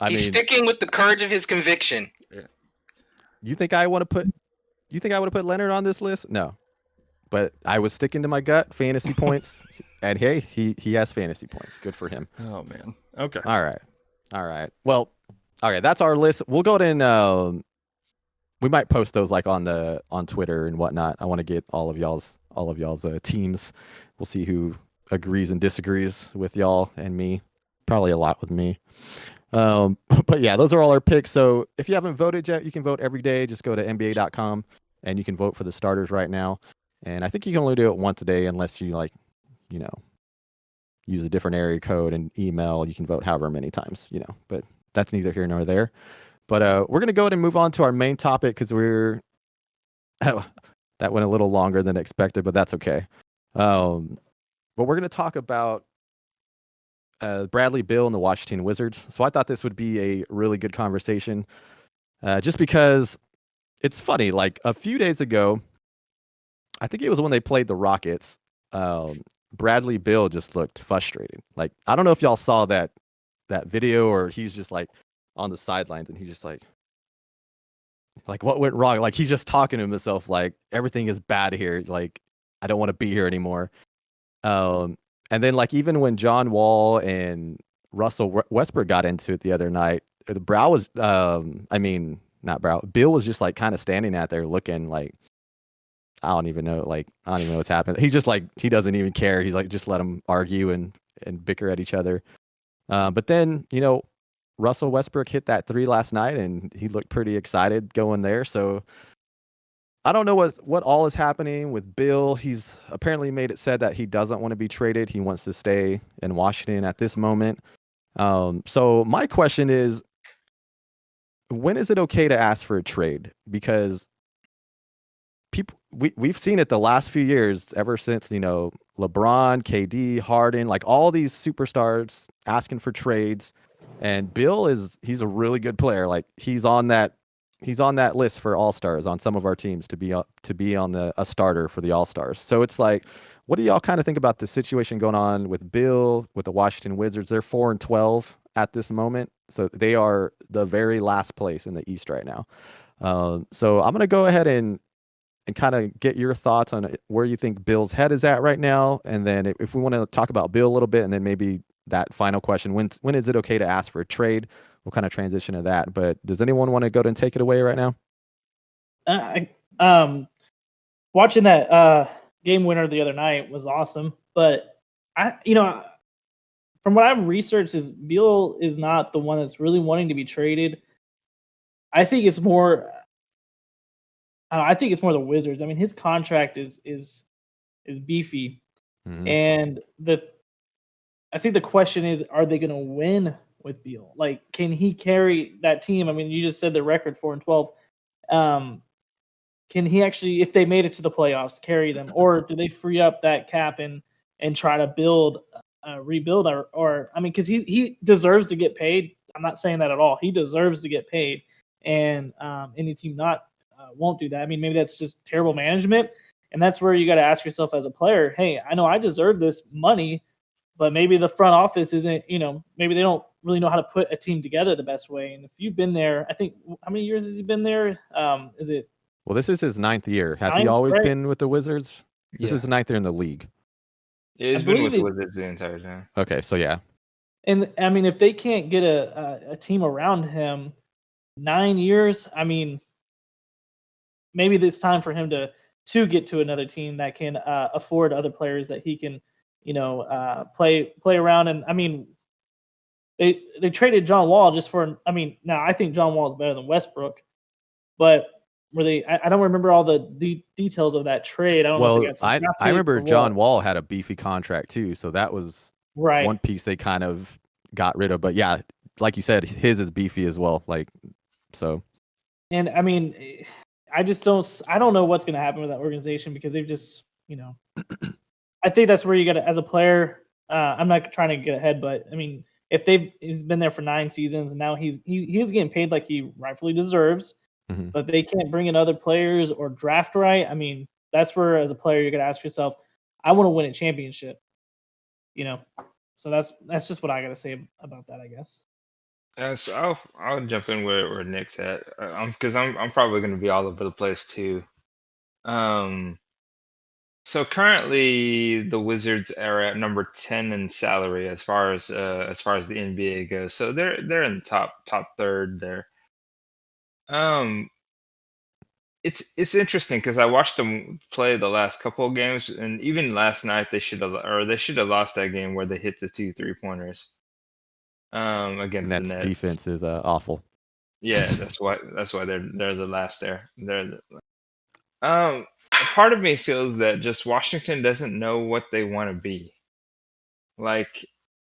I He's mean, sticking with the courage of his conviction. you think I would have put Leonard on this list? No. But I was sticking to my gut, fantasy points. And hey, he has fantasy points. Good for him. Oh man. Okay. All right. Well, okay, that's our list. We'll go to we might post those like on Twitter and whatnot. I want to get all of y'all's teams. We'll see who agrees and disagrees with y'all and me. Probably a lot with me. But yeah, those are all our picks. So if you haven't voted yet, you can vote every day. Just go to NBA.com and you can vote for the starters right now. And I think you can only do it once a day unless you use a different area code and email. You can vote however many times, but that's neither here nor there. But we're going to go ahead and move on to our main topic because that went a little longer than expected, but that's okay. But we're going to talk about Bradley Beal and the Washington Wizards. So I thought this would be a really good conversation just because it's funny. Like a few days ago, I think it was when they played the Rockets, Bradley Beal just looked frustrated. Like, I don't know if y'all saw that video or he's just like on the sidelines and he's just like what went wrong? Like he's just talking to himself like everything is bad here. Like I don't want to be here anymore. And then like even when John Wall and Russell Westbrook got into it the other night, Brow was, I mean, not Brow. Bill was just like kind of standing out there looking like, I don't even know, like I don't even know what's happening. He just like he doesn't even care. He's like just let them argue and bicker at each other. But then Russell Westbrook hit that 3 last night, and he looked pretty excited going there. So I don't know what all is happening with Bill. He's apparently made it said that he doesn't want to be traded. He wants to stay in Washington at this moment. So my question is, when is it okay to ask for a trade? Because we've seen it the last few years, ever since LeBron, KD, Harden, like all these superstars asking for trades, and Bill he's a really good player. Like he's on that list for All-Stars on some of our teams to be on a starter for the All-Stars. So it's like, what do y'all kind of think about the situation going on with Bill with the Washington Wizards? They're 4-12 at this moment, so they are the very last place in the East right now. So I'm gonna go ahead and kind of get your thoughts on where you think Bill's head is at right now. And then if we want to talk about Bill a little bit, and then maybe that final question, when is it okay to ask for a trade? We'll kind of transition to that. But does anyone want to go and take it away right now? Watching that game winner the other night was awesome. But from what I've researched, is Beal is not the one that's really wanting to be traded. I think it's more the Wizards. I mean, his contract is beefy, and I think the question is, are they going to win with Beal? Like, can he carry that team? I mean, you just said the record 4-12. Can he actually, if they made it to the playoffs, carry them, or do they free up that cap and try to rebuild, or I mean, because he deserves to get paid. I'm not saying that at all. He deserves to get paid, and any team won't do that. I mean, maybe that's just terrible management, and that's where you got to ask yourself as a player, hey, I know I deserve this money, but maybe the front office isn't, maybe they don't really know how to put a team together the best way. And if you've been there, I think, how many years has he been there? Is it? Well, this is his 9th year. Has he always been with the Wizards? This is his 9th year in the league. Yeah, he's been with the Wizards the entire time. Okay, so yeah. And I mean, if they can't get a team around him, 9 years, I mean, maybe it's time for him to get to another team that can afford other players that he can, play around. And I mean, they traded John Wall just for. I mean, now I think John Wall is better than Westbrook, but were they? I don't remember all the details of that trade. I don't know. If they got I remember John Wall had a beefy contract too, so that was one piece they kind of got rid of. But yeah, like you said, his is beefy as well. Like so. And I mean, I don't know what's going to happen with that organization, because they've just, I think that's where you got to, as a player, I'm not trying to get ahead, but I mean, if he's been there for 9 seasons, and now he is getting paid like he rightfully deserves, but they can't bring in other players or draft right. I mean, that's where, as a player, you're going to ask yourself, I want to win a championship, so that's just what I got to say about that, I guess. So I'll jump in where Nick's at, because I'm probably going to be all over the place too. So currently the Wizards are at number 10 in salary as far as the NBA goes. So they're in the top third there. It's interesting because I watched them play the last couple of games, and even last night they should have lost that game where they hit the 2 3-pointers. Against the Nets. Defense is awful. Yeah, that's why they're the last there. Part of me feels that just Washington doesn't know what they want to be. Like,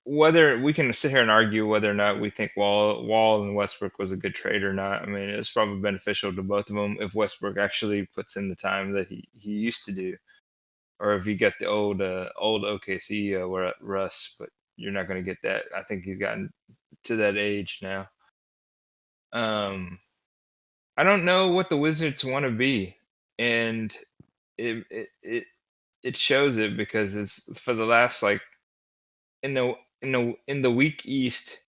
whether we can sit here and argue whether or not we think Wall and Westbrook was a good trade or not. I mean, it's probably beneficial to both of them if Westbrook actually puts in the time that he used to do, or if you get the old OKC Russ. But you're not going to get that. I think he's gotten to that age now. I don't know what the Wizards want to be, and it shows it because it's for the last, like, in the weak East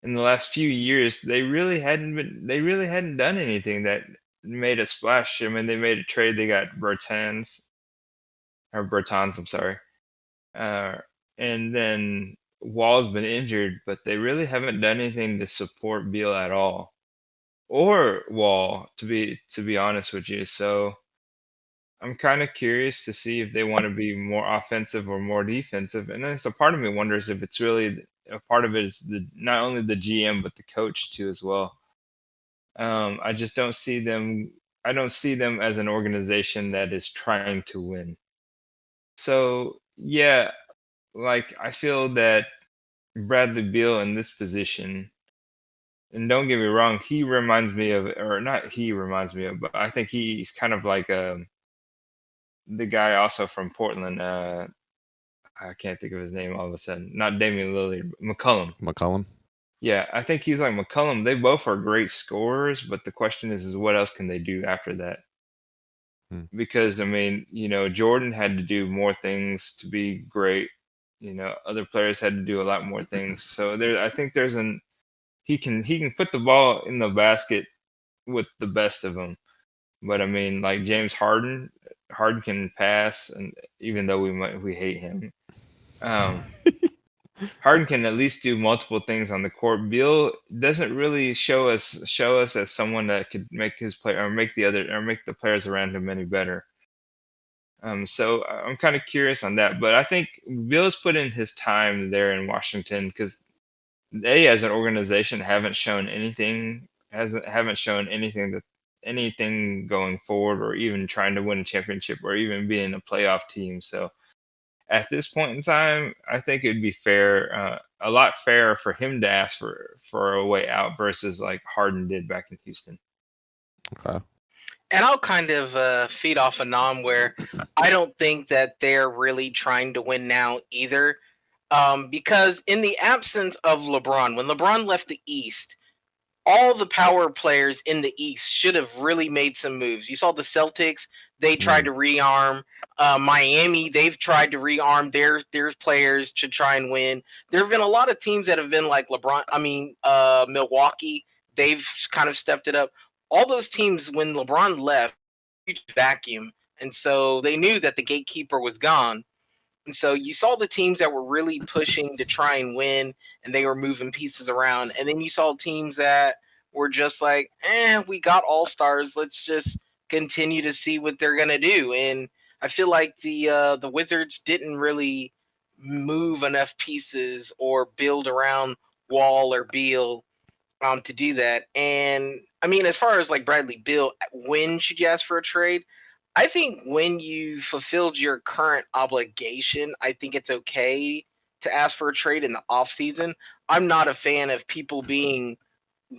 in the last few years, they really hadn't done anything that made a splash. I mean, they made a trade. They got Bertans, I'm sorry. And then Wall's been injured, but they really haven't done anything to support Beal at all, or Wall, to be honest with you. So I'm kind of curious to see if they want to be more offensive or more defensive. And then so part of me wonders if it's really a part of it is not only the GM but the coach too as well. I just don't see them. I don't see them as an organization that is trying to win. So yeah, like I feel that Bradley Beal in this position, and don't get me wrong, he reminds me of, or not he reminds me of, but I think he's kind of like the guy also from Portland. I can't think of his name all of a sudden. Not Damian Lillard, McCollum. Yeah, I think he's like McCollum. They both are great scorers, but the question is what else can they do after that? Because I mean, Jordan had to do more things to be great. Other players had to do a lot more things. So I think he can put the ball in the basket with the best of them. But I mean, like James Harden can pass, and even though we hate him, Harden can at least do multiple things on the court. Beal doesn't really show us as someone that could make his player or make the players around him any better. So I'm kind of curious on that, but I think Beal's put in his time there in Washington because they, as an organization, haven't shown anything going forward, or even trying to win a championship, or even being a playoff team. So at this point in time, I think it'd be fair, a lot fairer for him to ask for a way out versus like Harden did back in Houston. Okay. And I'll kind of feed off of Nam, where I don't think that they're really trying to win now either. Because in the absence of LeBron, when LeBron left the East, all the power players in the East should have really made some moves. You saw the Celtics; they tried to rearm. Miami, they've tried to rearm their players to try and win. There have been a lot of teams that have been like Milwaukee. They've kind of stepped it up. All those teams, when LeBron left, huge vacuum, and so they knew that the gatekeeper was gone. And so you saw the teams that were really pushing to try and win, and they were moving pieces around. And then you saw teams that were just like, we got all-stars. Let's just continue to see what they're going to do. And I feel like the Wizards didn't really move enough pieces or build around Wall or Beal to do that. And I mean, as far as like Bradley Beal, when should you ask for a trade? I think when you fulfilled your current obligation, I think it's okay to ask for a trade in the offseason. I'm not a fan of people being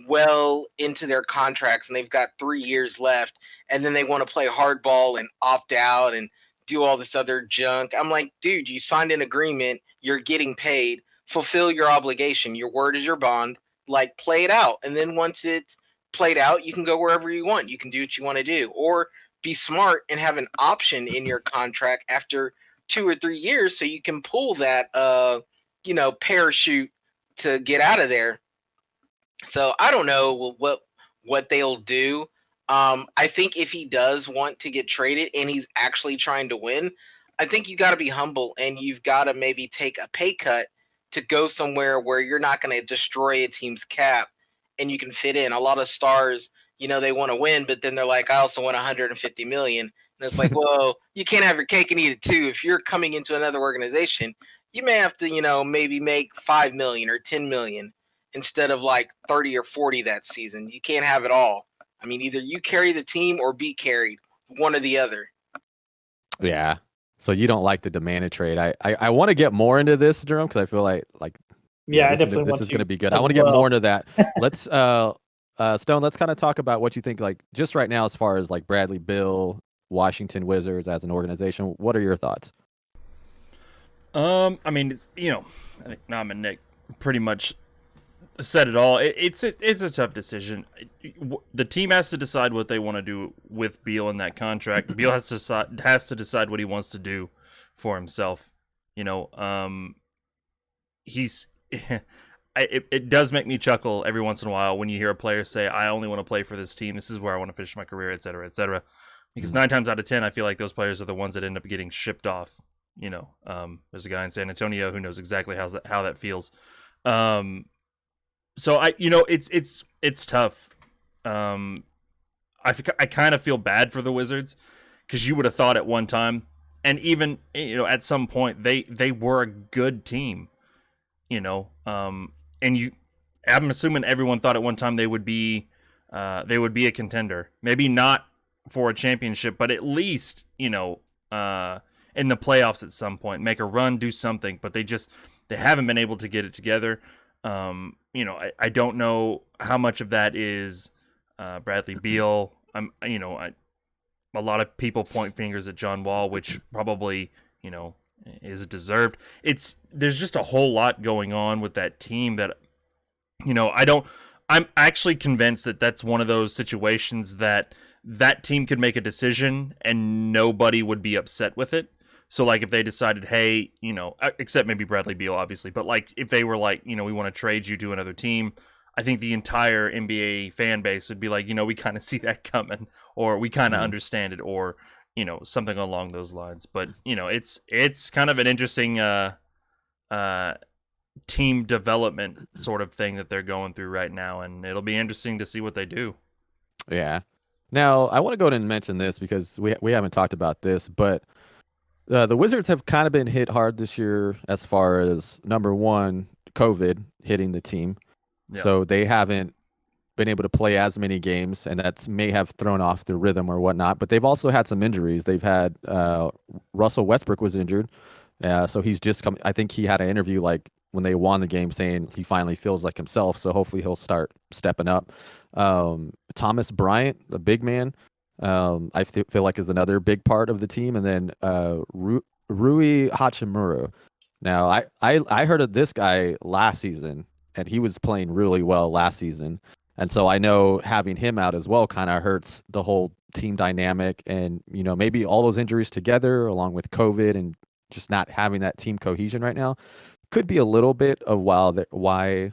well into their contracts and they've got 3 years left, and then they want to play hardball and opt out and do all this other junk. I'm like, dude, you signed an agreement. You're getting paid. Fulfill your obligation. Your word is your bond. Like, play it out. And then once it's played out, you can go wherever you want. You can do what you want to do. Or be smart and have an option in your contract after 2 or 3 years so you can pull that parachute to get out of there. So I don't know what they'll do. I think if he does want to get traded and he's actually trying to win, I think you got to be humble and you've got to maybe take a pay cut to go somewhere where you're not going to destroy a team's cap and you can fit in. A lot of stars, they want to win, but then they're like, I also want 150 million. And it's like, well, you can't have your cake and eat it too. If you're coming into another organization, you may have to, maybe make 5 million or 10 million instead of like 30 or 40 that season. You can't have it all. I mean, either you carry the team or be carried, one or the other. Yeah. So you don't like the demanded trade. I want to get more into this, Jerome, because I feel like I this definitely is going to be good. I want to get more into that. Let's Stone, let's kind of talk about what you think, like, just right now as far as like Bradley Beal, Washington Wizards as an organization. What are your thoughts? I mean, it's, I think Nam and Nick pretty much said it all. It's a tough decision. The team has to decide what they want to do with Beal in that contract. Beal has to decide what he wants to do for himself. He's it does make me chuckle every once in a while when you hear a player say, I only want to play for this team. This is where I want to finish my career, et cetera, et cetera. Because 9 times out of 10, I feel like those players are the ones that end up getting shipped off there's a guy in San Antonio who knows exactly how that feels. So it's tough. I kind of feel bad for the Wizards because you would have thought at one time, and even at some point they were a good team, and I'm assuming everyone thought at one time they would be a contender, maybe not for a championship, but at least in the playoffs at some point, make a run, do something. But they haven't been able to get it together. I don't know how much of that is Bradley Beal. A lot of people point fingers at John Wall, which probably is deserved. There's just a whole lot going on with that team that I'm actually convinced that that's one of those situations that team could make a decision and nobody would be upset with it. So, like, if they decided, hey, except maybe Bradley Beal, obviously, but, like, if they were like, we want to trade you to another team, I think the entire NBA fan base would be like, we kind of see that coming, or we kind of understand it, or, something along those lines. But, it's kind of an interesting team development sort of thing that they're going through right now, and it'll be interesting to see what they do. Yeah. Now, I want to go ahead and mention this because we haven't talked about this, but the Wizards have kind of been hit hard this year as far as, number one, COVID hitting the team. Yep. So they haven't been able to play as many games, and that may have thrown off their rhythm or whatnot. But they've also had some injuries. They've had Russell Westbrook was injured. So he's just come. I think he had an interview like when they won the game saying he finally feels like himself. So hopefully he'll start stepping up. Thomas Bryant, the big man, I feel like is another big part of the team. And then Rui Hachimura. Now, I heard of this guy last season, and he was playing really well last season. And so I know having him out as well kind of hurts the whole team dynamic. And, maybe all those injuries together along with COVID and just not having that team cohesion right now could be a little bit of why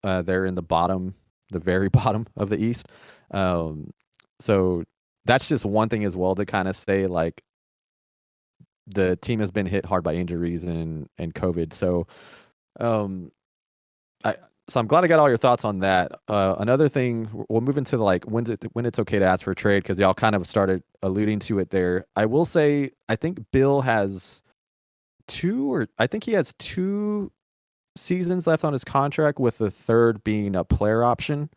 they're in the very bottom of the East. So that's just one thing as well to kind of say, like, the team has been hit hard by injuries and COVID. So, I'm glad I got all your thoughts on that. Another thing, we'll move into like when it's okay to ask for a trade, because y'all kind of started alluding to it there. I will say, I think Bill has two seasons left on his contract, with the third being a player option.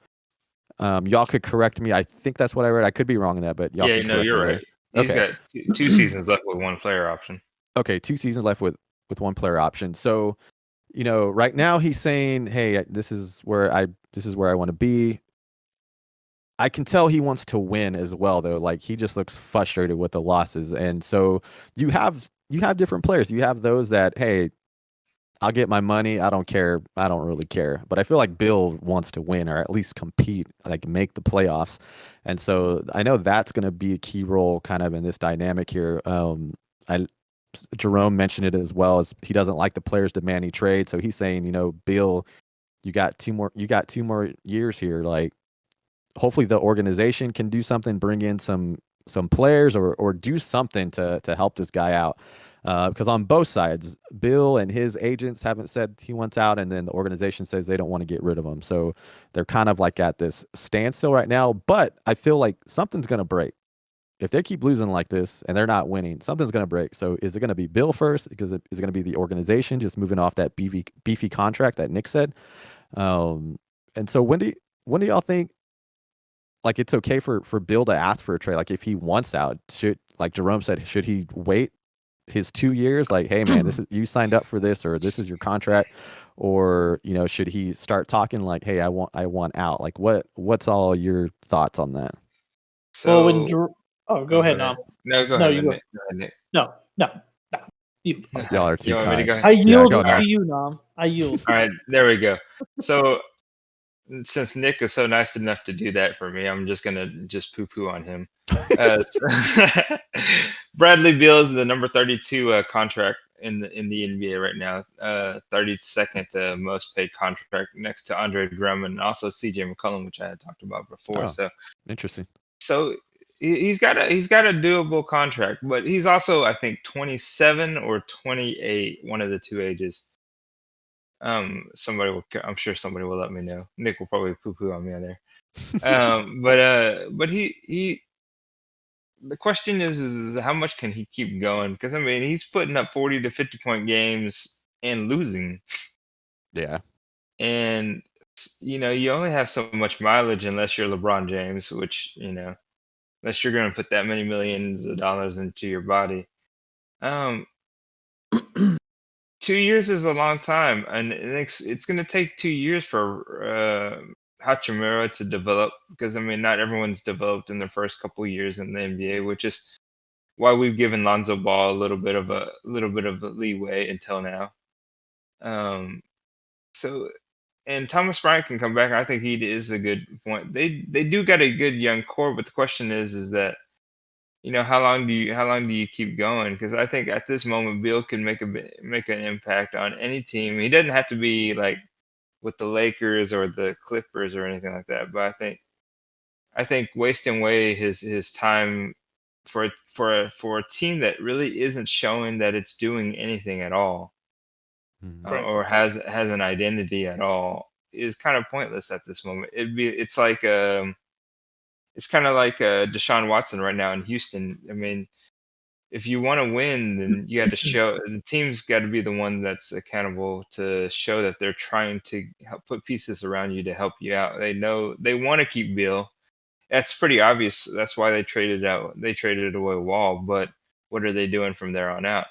Y'all could correct me. I think that's what I read. I could be wrong in that, but y'all can correct you're me. right. He's got two seasons left with one player option. Okay, 2 seasons left with one player option. So, right now he's saying, "Hey, this is where I want to be." I can tell he wants to win as well, though. Like, he just looks frustrated with the losses, and so you have different players. You have those that, hey, I'll get my money. I don't care. I don't really care. But I feel like Bill wants to win, or at least compete, like make the playoffs. And so I know that's going to be a key role kind of in this dynamic here. Jerome mentioned it as well, as he doesn't like the players demanding trade. So he's saying, Bill, you got two more years here. Like, hopefully the organization can do something, bring in some players or do something to help this guy out. Because on both sides, Bill and his agents haven't said he wants out, and then the organization says they don't want to get rid of him. So they're kind of like at this standstill right now. But I feel like something's going to break. If they keep losing like this and they're not winning, something's going to break. So is it going to be Bill first? Because is it going to be the organization just moving off that beefy contract that Nick said? And so when do y'all think, like, it's okay for Bill to ask for a trade? Like, if he wants out, like Jerome said, should he wait his 2 years? Like, hey man, you signed up for this, or this is your contract, or should he start talking like, hey, I want out? Like, what's all your thoughts on that? So, go ahead, Nom. No, go ahead, Nick. No. You. Y'all are too kind. I yield to you, Nom. I yield. All right, there we go. So, since Nick is so nice enough to do that for me, I'm just gonna poo-poo on him. Bradley Beal is the number 32 contract in the NBA right now. 32nd most paid contract, next to Andre Drummond and also CJ McCollum, which I had talked about before. So interesting. So he's got a doable contract, but he's also, I think, 27 or 28, one of the two ages. I'm sure somebody will let me know. Nick will probably poo-poo on me on there. But he. The question is how much can he keep going? Because I mean, he's putting up 40 to 50-point games and losing. Yeah. And you only have so much mileage unless you're LeBron James, which unless you're going to put that many millions of dollars into your body. 2 years is a long time, and it's going to take 2 years for Hachimura to develop, because I mean, not everyone's developed in their first couple years in the NBA, which is why we've given Lonzo Ball a little bit of a leeway until now. So, and Thomas Bryant can come back. I think he is a good point. They do got a good young core, but the question is that how long do you keep going? Because I think at this moment Beal can make an impact on any team. He doesn't have to be like with the Lakers or the Clippers or anything like that. But I think wasting away his time for a team that really isn't showing that it's doing anything at all, Right. or has an identity at all, is kind of pointless at this moment. It's kind of like Deshaun Watson right now in Houston. I mean, if you want to win, then you got to show the team's got to be the one that's accountable to show that they're trying to help put pieces around you to help you out. They know they want to keep Beal. That's pretty obvious. That's why they traded away Wall. But what are they doing from there on out?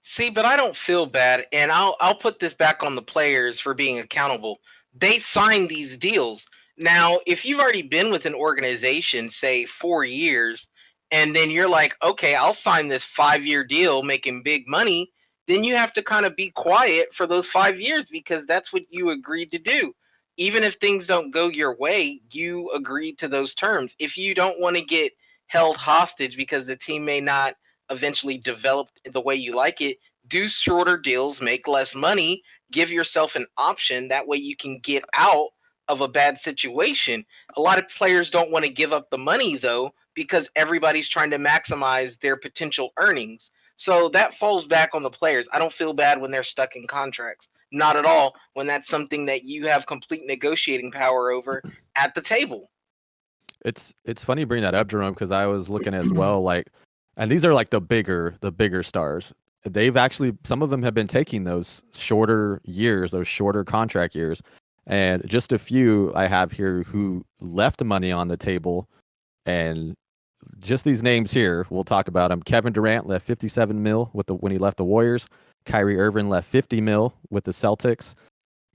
See, but I don't feel bad, and I'll put this back on the players for being accountable. They signed these deals. Now, if you've already been with an organization, say 4 years, and then you're like, okay, I'll sign this 5-year deal making big money, then you have to kind of be quiet for those 5 years, because that's what you agreed to do. Even if things don't go your way, you agreed to those terms. If you don't want to get held hostage because the team may not eventually develop the way you like it, do shorter deals, make less money, give yourself an option. That way you can get out of a bad situation. A lot of players don't want to give up the money, though, because everybody's trying to maximize their potential earnings. So that falls back on the players. I don't feel bad when they're stuck in contracts. Not at all, when that's something that you have complete negotiating power over at the table. It's funny you bring that up, Jerome, because I was looking as well, like, and these are like the bigger stars. They've actually, some of them have been taking those shorter years, those shorter contract years, and just a few I have here who left money on the table, and just these names here, we'll talk about them. Kevin Durant left 57 mil when he left the Warriors. Kyrie Irving left 50 mil with the Celtics.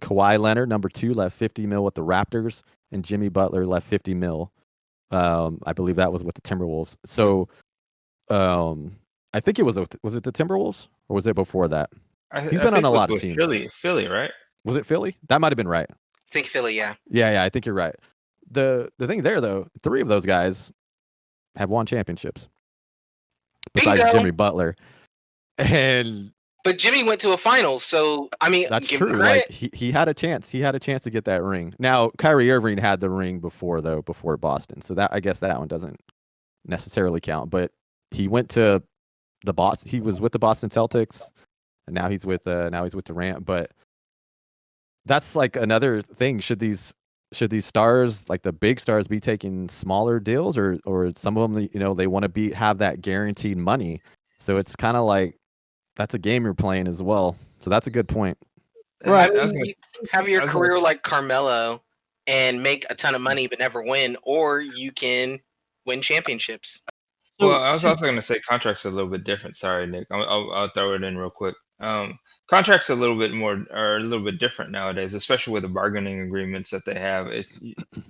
Kawhi Leonard, number 2, left 50 mil with the Raptors, and Jimmy Butler left 50 mil. I believe that was with the Timberwolves. So, I think it was it the Timberwolves, or was it before that? He's been on a lot of teams. Philly, right? Was it Philly? That might have been right. I think Philly, yeah. Yeah, I think you're right. The thing there, though, 3 of those guys have won championships besides Bingo. Jimmy Butler. But Jimmy went to a finals, so I mean, that's give true. him credit. Like he had a chance. He had a chance to get that ring. Now Kyrie Irving had the ring before Boston, so that, I guess that one doesn't necessarily count. But he went to the Boston. He was with the Boston Celtics, and now he's with Durant. But that's like another thing. Should these stars, like the big stars, be taking smaller deals, or some of them, they want to have that guaranteed money? So it's kind of like, that's a game you're playing as well. So that's a good point. Right. I mean, you have your career like Carmelo and make a ton of money but never win, or you can win championships. Well, I was also going to say contracts are a little bit different. Sorry, Nick. I'll throw it in real quick. Contracts are a little bit different nowadays, especially with the bargaining agreements that they have. It's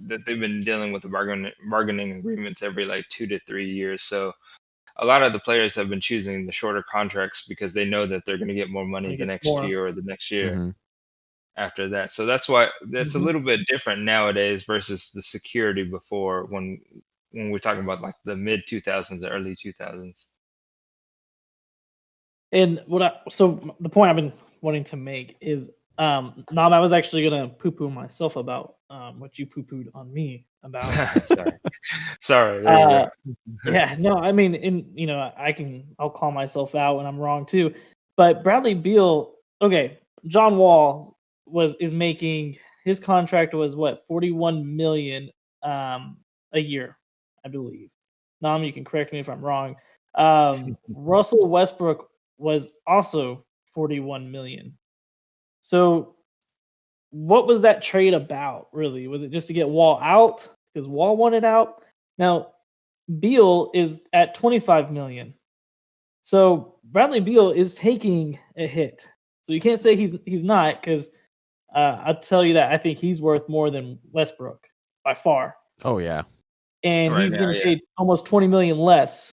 that they've been dealing with the bargaining agreements every like 2 to 3 years. So a lot of the players have been choosing the shorter contracts because they know that they're going to get more money the next year or the next year after that. So that's why that's a little bit different nowadays versus the security before, when we're talking about like the mid 2000s, the early 2000s. And so the point I've been wanting to make is, Nom, I was actually gonna poo-poo myself about what you poo-pooed on me about. Sorry. There you go. Yeah, no, I mean, I'll call myself out when I'm wrong too. But Bradley Beal, okay, John Wall is making his contract was what 41 million a year, I believe. Nam, you can correct me if I'm wrong. Russell Westbrook was also 41 million. So what was that trade about, really? Was it just to get Wall out? Because Wall wanted out. Now, Beal is at 25 million. So Bradley Beal is taking a hit. So you can't say he's not, because I'll tell you that I think he's worth more than Westbrook by far, Oh yeah. and Right he's now, getting yeah. paid almost 20 million less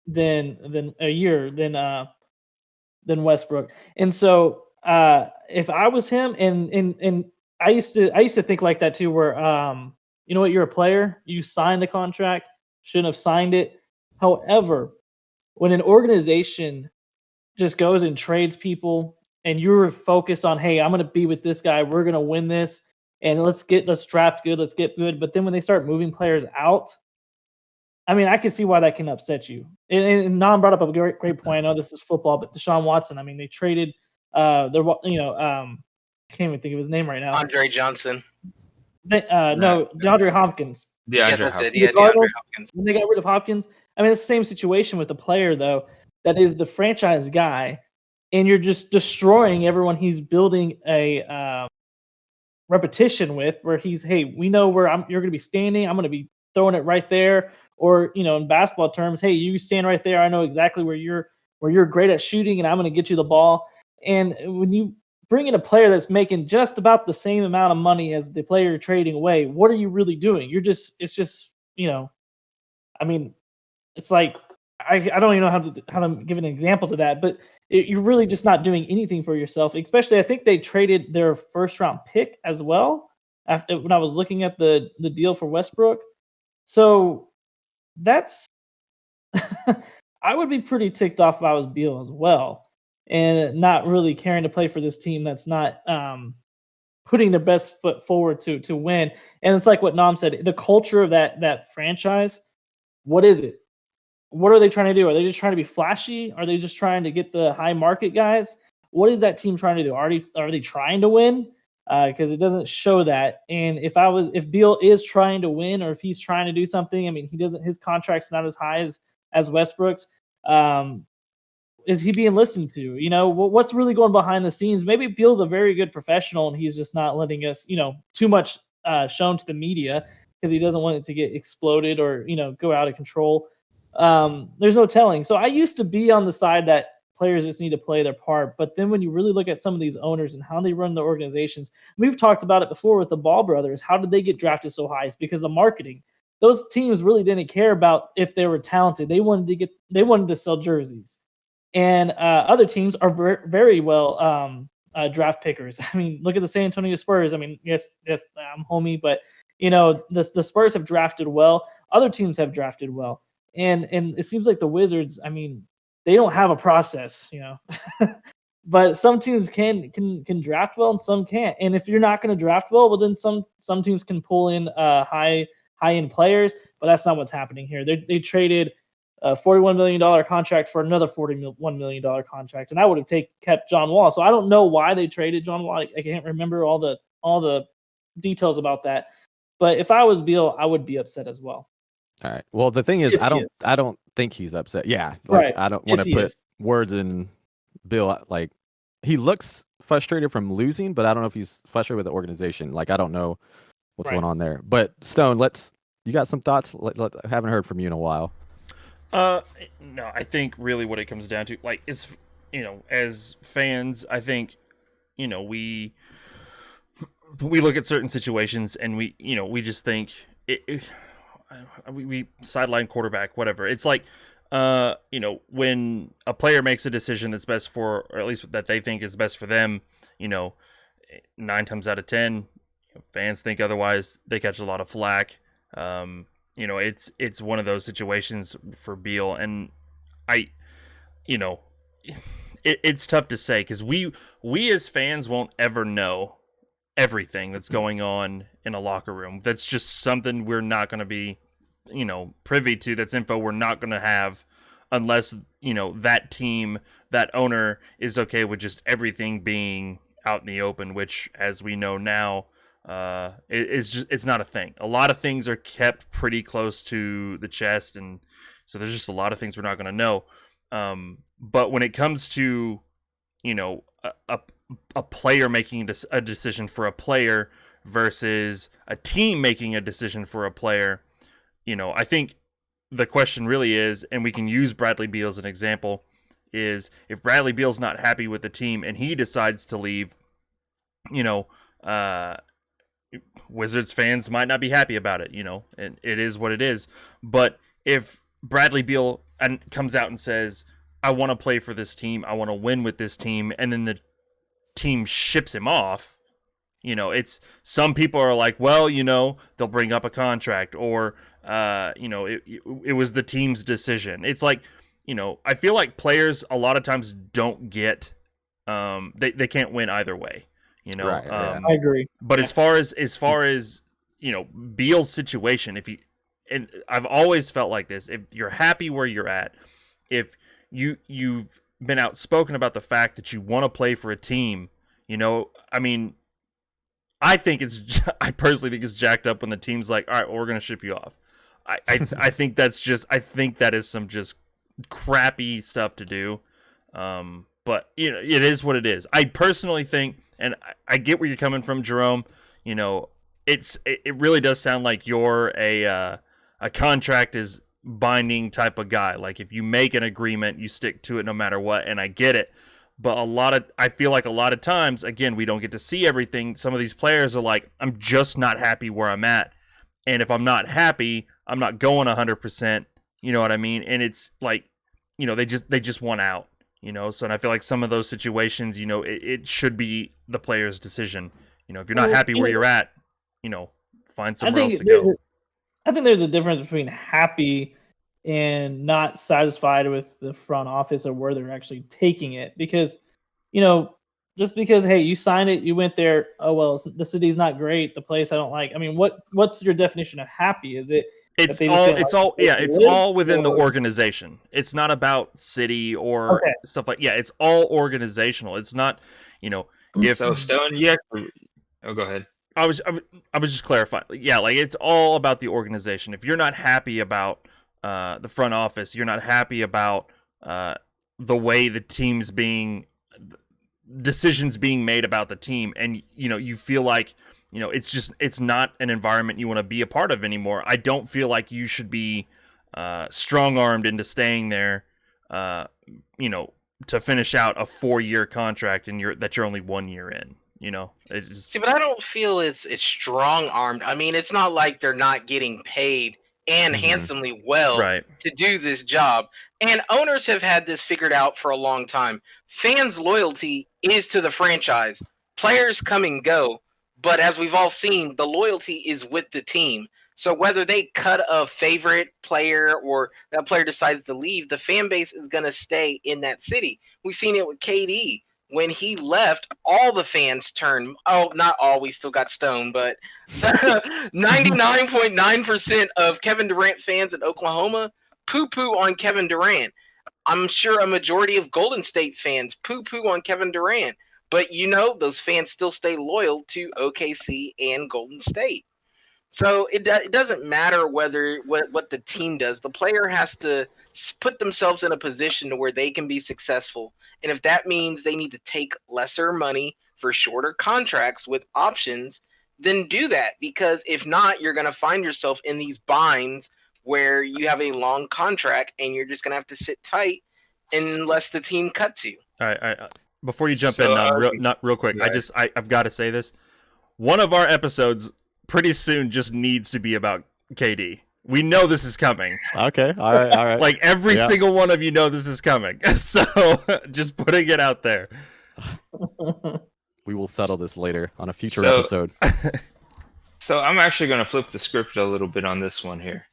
than a year than Westbrook. And so if I was him, and I used to think like that too, where you know what, you're a player, you signed the contract, shouldn't have signed it. However, when an organization just goes and trades people and you're focused on, hey, I'm going to be with this guy, we're going to win this, and let's draft good, let's get good. But then when they start moving players out, I mean, I can see why that can upset you. And Nam brought up a great point. I know this is football, but Deshaun Watson, I mean, they traded I can't even think of his name right now. Andre Johnson. No, DeAndre Hopkins. DeAndre That's Hopkins. it. Yeah, The Cardinals, DeAndre Hopkins. when they got rid of Hopkins, I mean, it's the same situation with the player, though, that is the franchise guy, and you're just destroying everyone he's building a repetition with, where he's, hey, we know where you're going to be standing. I'm going to be throwing it right there. Or, in basketball terms, hey, you stand right there. I know exactly where you're great at shooting, and I'm going to get you the ball. And when you bring in a player that's making just about the same amount of money as the player you're trading away, what are you really doing? It's just, I mean, it's like, I don't even know how to give an example to that, but you're really just not doing anything for yourself. Especially, I think they traded their first round pick as well when I was looking at the deal for Westbrook. So that's I would be pretty ticked off if I was Beal as well, and not really caring to play for this team that's not putting their best foot forward to win. And it's like what Nam said, the culture of that franchise. What is it? What are they trying to do? Are they just trying to be flashy? Are they just trying to get the high market guys? What is that team trying to do? Are they trying to win? Because it doesn't show that. And if Beal is trying to win, or if he's trying to do something, I mean, his contract's not as high as Westbrook's. Is he being listened to? What's really going behind the scenes? Maybe Beal's a very good professional, and he's just not letting us, too much shown to the media, because he doesn't want it to get exploded or go out of control. There's no telling. So I used to be on the side that players just need to play their part, but then when you really look at some of these owners and how they run the organizations, we've talked about it before with the Ball brothers. How did they get drafted so high? It's because of marketing. Those teams really didn't care about if they were talented. They wanted to sell jerseys. And other teams are very well draft pickers. I mean, look at the San Antonio Spurs. I mean, yes, I'm homie, but the Spurs have drafted well. Other teams have drafted well, and it seems like the Wizards, I mean, they don't have a process, but some teams can draft well and some can't. And if you're not going to draft well, then some teams can pull in high end players, but that's not what's happening here. They traded a $41 million contract for another $41 million contract, and I would have kept John Wall. So I don't know why they traded John Wall. I can't remember all the details about that. But if I was Beal, I would be upset as well. All right. Well, the thing is, I don't think he's upset. Yeah, like, right. I don't want to put is. words in Bill. Like, he looks frustrated from losing, but I don't know if he's frustrated with the organization. Like, I don't know what's going on there. But Stone, you got some thoughts? I haven't heard from you in a while. No, I think really what it comes down to, like, is, as fans, I think, we look at certain situations and we just think we sideline quarterback, whatever. It's like, when a player makes a decision that's best for, or at least that they think is best for them, 9 times out of 10, fans think otherwise. They catch a lot of flack. It's one of those situations for Beal, and it's tough to say because we as fans won't ever know everything that's going on in a locker room. That's just something we're not going to be, privy to. That's info we're not going to have unless, that team, that owner is okay with just everything being out in the open, which, as we know now, it's not a thing. A lot of things are kept pretty close to the chest, and so there's just a lot of things we're not going to know. But when it comes to, a player making a decision for a player versus a team making a decision for a player, I think the question really is, and we can use Bradley Beal as an example, is if Bradley Beal's not happy with the team and he decides to leave, Wizards fans might not be happy about it, and it is what it is. But if Bradley Beal comes out and says, I want to play for this team, I want to win with this team, and then the team ships him off, it's some people are like, well, they'll bring up a contract, or it was the team's decision. It's like, I feel like players a lot of times don't get they can't win either way, Right, yeah. I agree. But as far as Beal's situation, and I've always felt like this, if you're happy where you're at, if you've been outspoken about the fact that you want to play for a team, I mean, I personally think it's jacked up when the team's like, all right, well, we're going to ship you off. I think that is some just crappy stuff to do. But it is what it is. I personally think, and I get where you're coming from, Jerome. It really does sound like you're a contract is binding type of guy. Like if you make an agreement, you stick to it no matter what. And I get it. But I feel like a lot of times, again, we don't get to see everything. Some of these players are like, I'm just not happy where I'm at. And if I'm not happy, I'm not going 100%. You know what I mean? And it's like, they just want out. So and I feel like some of those situations, it should be the player's decision. If you're not happy where you're at, find somewhere else to go. I think there's a difference between happy and not satisfied with the front office or where they're actually taking it. Because, just because, hey, you signed it, you went there, oh, well, the city's not great, the place I don't like. I mean, what's your definition of happy? Is it it's all within the organization. It's not about city or stuff like, it's all organizational. It's not, so Stone, go ahead. I was just clarifying. Yeah, like it's all about the organization. If you're not happy about the front office, you're not happy about the way the team's decisions being made about the team, and you feel like it's not an environment you want to be a part of anymore. I don't feel like you should be strong-armed into staying there, to finish out a 4-year contract and you're only 1 year in. See, but I don't feel it's strong-armed. I mean, it's not like they're not getting paid and handsomely well to do this job. And owners have had this figured out for a long time. Fans' loyalty is to the franchise. Players come and go, but as we've all seen, the loyalty is with the team. So whether they cut a favorite player or that player decides to leave, the fan base is going to stay in that city. We've seen it with KD. When he left, all the fans turned. Oh, not all. We still got stoned, but 99.9% of Kevin Durant fans in Oklahoma poo-poo on Kevin Durant. I'm sure a majority of Golden State fans poo-poo on Kevin Durant. But those fans still stay loyal to OKC and Golden State. So it doesn't matter what the team does. The player has to put themselves in a position to where they can be successful. And if that means they need to take lesser money for shorter contracts with options, then do that. Because if not, you're going to find yourself in these binds where you have a long contract and you're just going to have to sit tight unless the team cuts you. All right. Before you jump in, real quick, I've got to say this. One of our episodes pretty soon just needs to be about KD. We know this is coming. Okay, all right. Like every single one of you know this is coming. So just putting it out there. We will settle this later on a future episode. So I'm actually going to flip the script a little bit on this one here.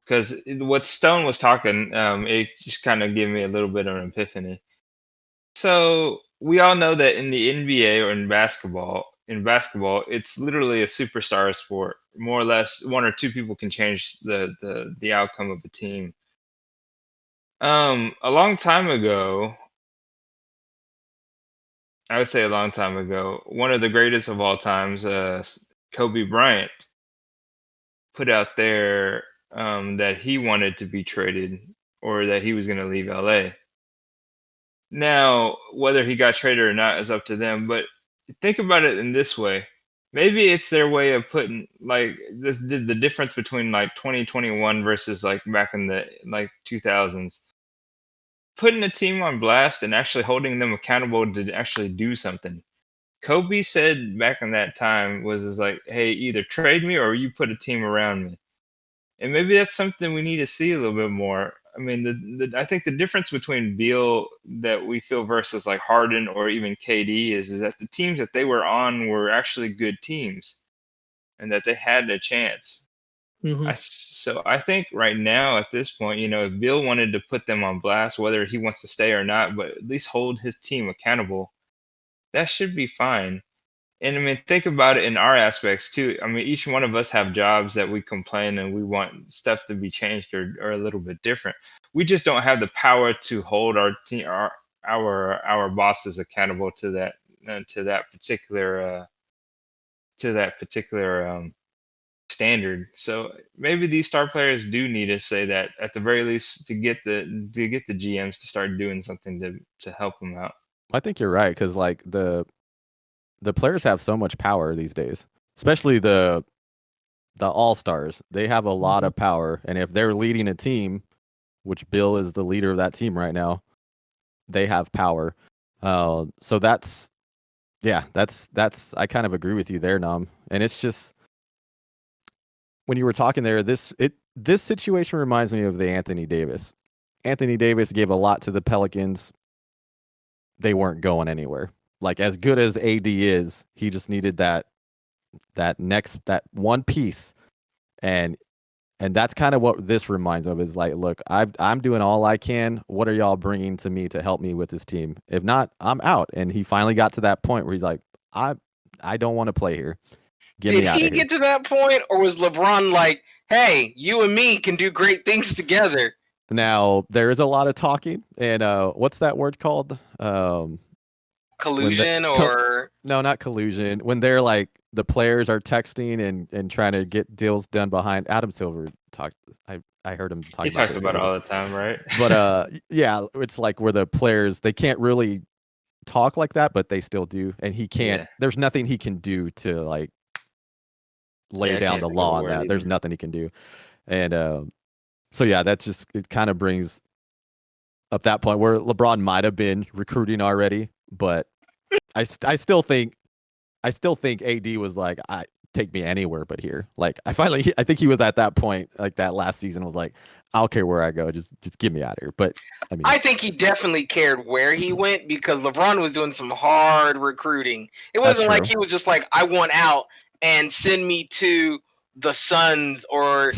Because what Stone was talking, it just kind of gave me a little bit of an epiphany. So we all know that in the NBA or in basketball, it's literally a superstar sport. More or less, one or two people can change the outcome of a team. A long time ago, I would say a long time ago, one of the greatest of all times, Kobe Bryant, put out there that he wanted to be traded or that he was going to leave LA. Now, whether he got traded or not is up to them, but think about it in this way. Maybe it's their way of putting like this the difference between like 2021 versus like back in the like 2000s. Putting a team on blast and actually holding them accountable to actually do something. Kobe said back in that time was like, "Hey, either trade me or you put a team around me." And maybe that's something we need to see a little bit more. I mean, I think the difference between Beal that we feel versus like Harden or even KD is that the teams that they were on were actually good teams, and that they had a chance. Mm-hmm. So I think right now at this point, if Beal wanted to put them on blast, whether he wants to stay or not, but at least hold his team accountable, that should be fine. And I mean, think about it in our aspects too. I mean, each one of us have jobs that we complain and we want stuff to be changed or a little bit different. We just don't have the power to hold our team, our bosses accountable to that particular standard. So maybe these star players do need to say that at the very least to get the GMs to start doing something to help them out. I think you're right because like the players have so much power these days, especially the all-stars. They have a lot of power, and if they're leading a team, which Bill is the leader of that team right now, they have power. So that's I kind of agree with you there, Nam. And it's just when you were talking there, this situation reminds me of the Anthony Davis. Anthony Davis gave a lot to the Pelicans. They weren't going anywhere. Like as good as AD is, he just needed that one piece, and that's kind of what this reminds of. Is like, look, I'm doing all I can. What are y'all bringing to me to help me with this team? If not, I'm out. And he finally got to that point where he's like, I don't want to play here. Get me out of here. Did he get to that point, or was LeBron like, hey, you and me can do great things together? Now there is a lot of talking, and what's that word called? Collusion no, not collusion. When they're like the players are texting and trying to get deals done behind. Adam Silver talked. I heard him talk. He about talks about it all the time, right? But yeah, it's like where the players, they can't really talk like that, but they still do, and he can't. Yeah. There's nothing he can do to like lay down the law on that. Either. There's nothing he can do, and so yeah, that's just, it kind of brings up that point where LeBron might have been recruiting already, but I still think AD was like, take me anywhere but here. Like I think he was at that point, like that last season, was like, I don't care where I go, just get me out of here. But I mean, I think he definitely cared where he went because LeBron was doing some hard recruiting. It wasn't like he was just like, I want out and send me to the Suns or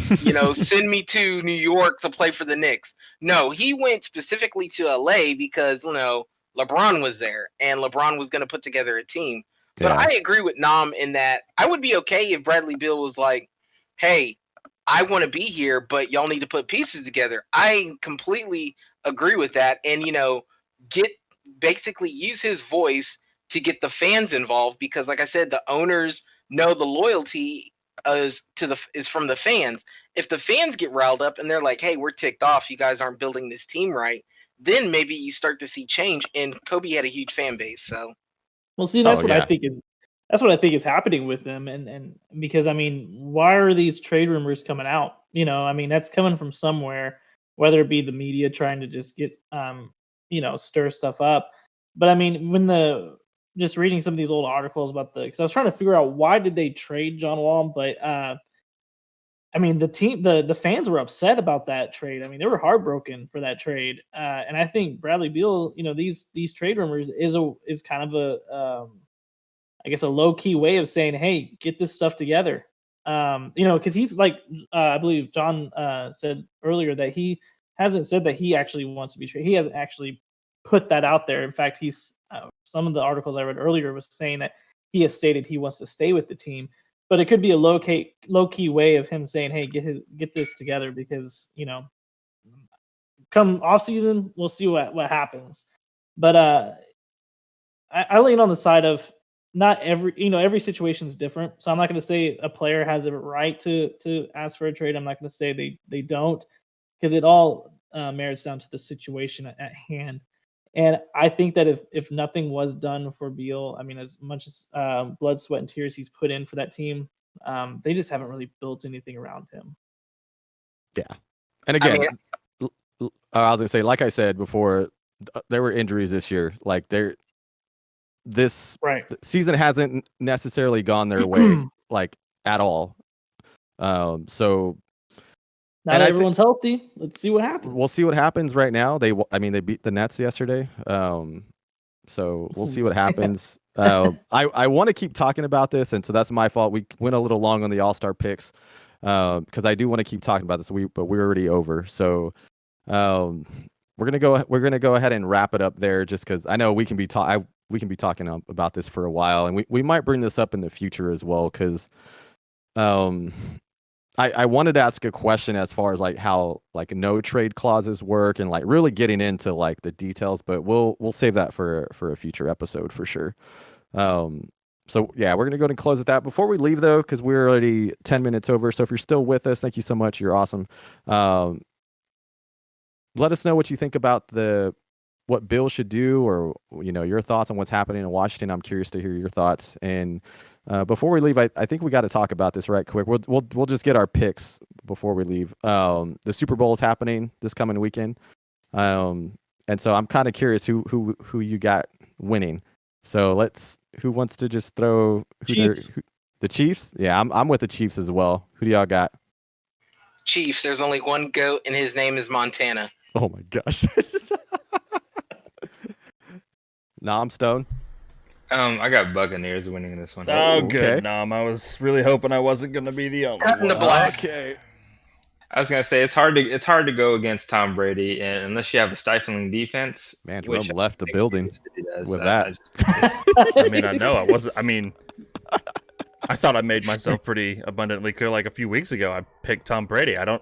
send me to New York to play for the Knicks. No, he went specifically to LA because LeBron was there and LeBron was going to put together a team. But I agree with Nam in that I would be okay if Bradley Beal was like, hey, I want to be here, but y'all need to put pieces together. I completely agree with that. And, basically use his voice to get the fans involved because, like I said, the owners know the loyalty is from the fans. If the fans get riled up and they're like, hey, we're ticked off, you guys aren't building this team right, then maybe you start to see change. And Kobe had a huge fan base, so. Well, see, that's what I think is happening with them, and because I mean, why are these trade rumors coming out? I mean, that's coming from somewhere, whether it be the media trying to just get stir stuff up. But I mean, when just reading some of these old articles about because I was trying to figure out why did they trade John Wall, but I mean, the fans were upset about that trade. I mean, they were heartbroken for that trade, and I think Bradley Beal, these trade rumors is kind of I guess a low key way of saying, hey, get this stuff together. Because he's like, I believe John said earlier that he hasn't said that he actually wants to be traded. He hasn't actually put that out there. In fact, he's some of the articles I read earlier was saying that he has stated he wants to stay with the team, but it could be a low key way of him saying, "Hey, get this together," because come off season, we'll see what happens. But I lean on the side of not every situation is different. So I'm not going to say a player has a right to ask for a trade. I'm not going to say they don't, because it all merits down to the situation at hand. And I think that if nothing was done for Beal, I mean, as much as blood, sweat, and tears he's put in for that team, they just haven't really built anything around him. Yeah, and again, I was gonna say, like I said before, there were injuries this year. Like this season hasn't necessarily gone their way, like at all. So not everyone's healthy. Let's see what happens. We'll see what happens right now. They beat the Nets yesterday. So we'll see what happens. I want to keep talking about this, and so that's my fault. We went a little long on the All-Star picks because I do want to keep talking about this. But we're already over. So we're gonna go ahead and wrap it up there, just because I know we can be talking about this for a while, and we might bring this up in the future as well, because I wanted to ask a question as far as like how like no trade clauses work and like really getting into like the details, but we'll save that for a future episode for sure. So yeah, we're gonna go ahead and close at that. Before we leave though, because we're already 10 minutes over, so if you're still with us, thank you so much. You're awesome. Let us know what you think about what Bill should do, or your thoughts on what's happening in Washington. I'm curious to hear your thoughts. And before we leave, I think we got to talk about this right quick. We'll just get our picks before we leave. The Super Bowl is happening this coming weekend, and so I'm kind of curious who you got winning. So who wants to just throw the Chiefs? Yeah, I'm with the Chiefs as well. Who do y'all got? Chiefs. There's only one GOAT, and his name is Montana. Oh my gosh. Nom Stone. I got Buccaneers winning this one. Oh, good, Nom. I was really hoping I wasn't going to be the only one. The black. Okay. I was gonna say it's hard to go against Tom Brady, and unless you have a stifling defense. Man, Jerome left the building with that. I mean, I know I wasn't. I mean, I thought I made myself pretty abundantly clear like a few weeks ago. I picked Tom Brady. I don't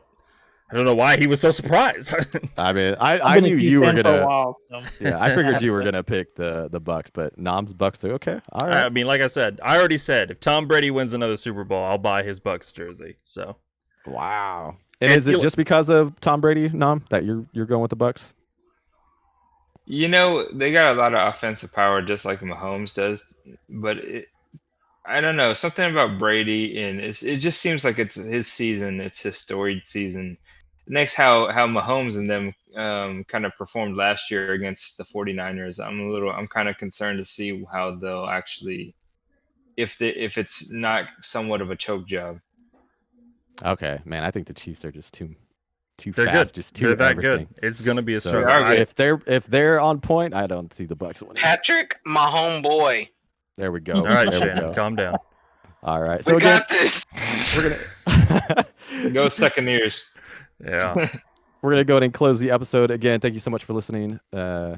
know why he was so surprised. I mean, I knew you were gonna. While, so. Yeah, I figured you were gonna pick the Bucks, but Nom's Bucks are okay. All right. I mean, like I said, I already said if Tom Brady wins another Super Bowl, I'll buy his Bucks jersey. So. Wow. And is it just because of Tom Brady, Nom, that you're going with the Bucks? They got a lot of offensive power, just like Mahomes does. But I don't know, something about Brady, and it just seems like it's his season. It's his storied season. Next, how Mahomes and them kind of performed last year against the 49ers. I'm kind of concerned to see how they'll actually, if it's not somewhat of a choke job. Okay, man, I think the Chiefs are just too they're fast, good. just too they're that everything. Good. It's gonna be a So struggle. if they're on point, I don't see the Bucks winning. Patrick, my homeboy. There we go. All right, there Shannon, calm down. All right, so we got this. We're gonna go Buccaneers. Yeah, we're gonna go ahead and close the episode again. Thank you so much for listening to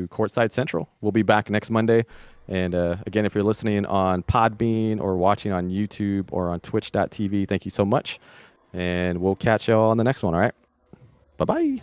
Courtside Central. We'll be back next Monday. And again, if you're listening on Podbean or watching on YouTube or on Twitch.tv, thank you so much. And we'll catch y'all on the next one. All right. Bye-bye.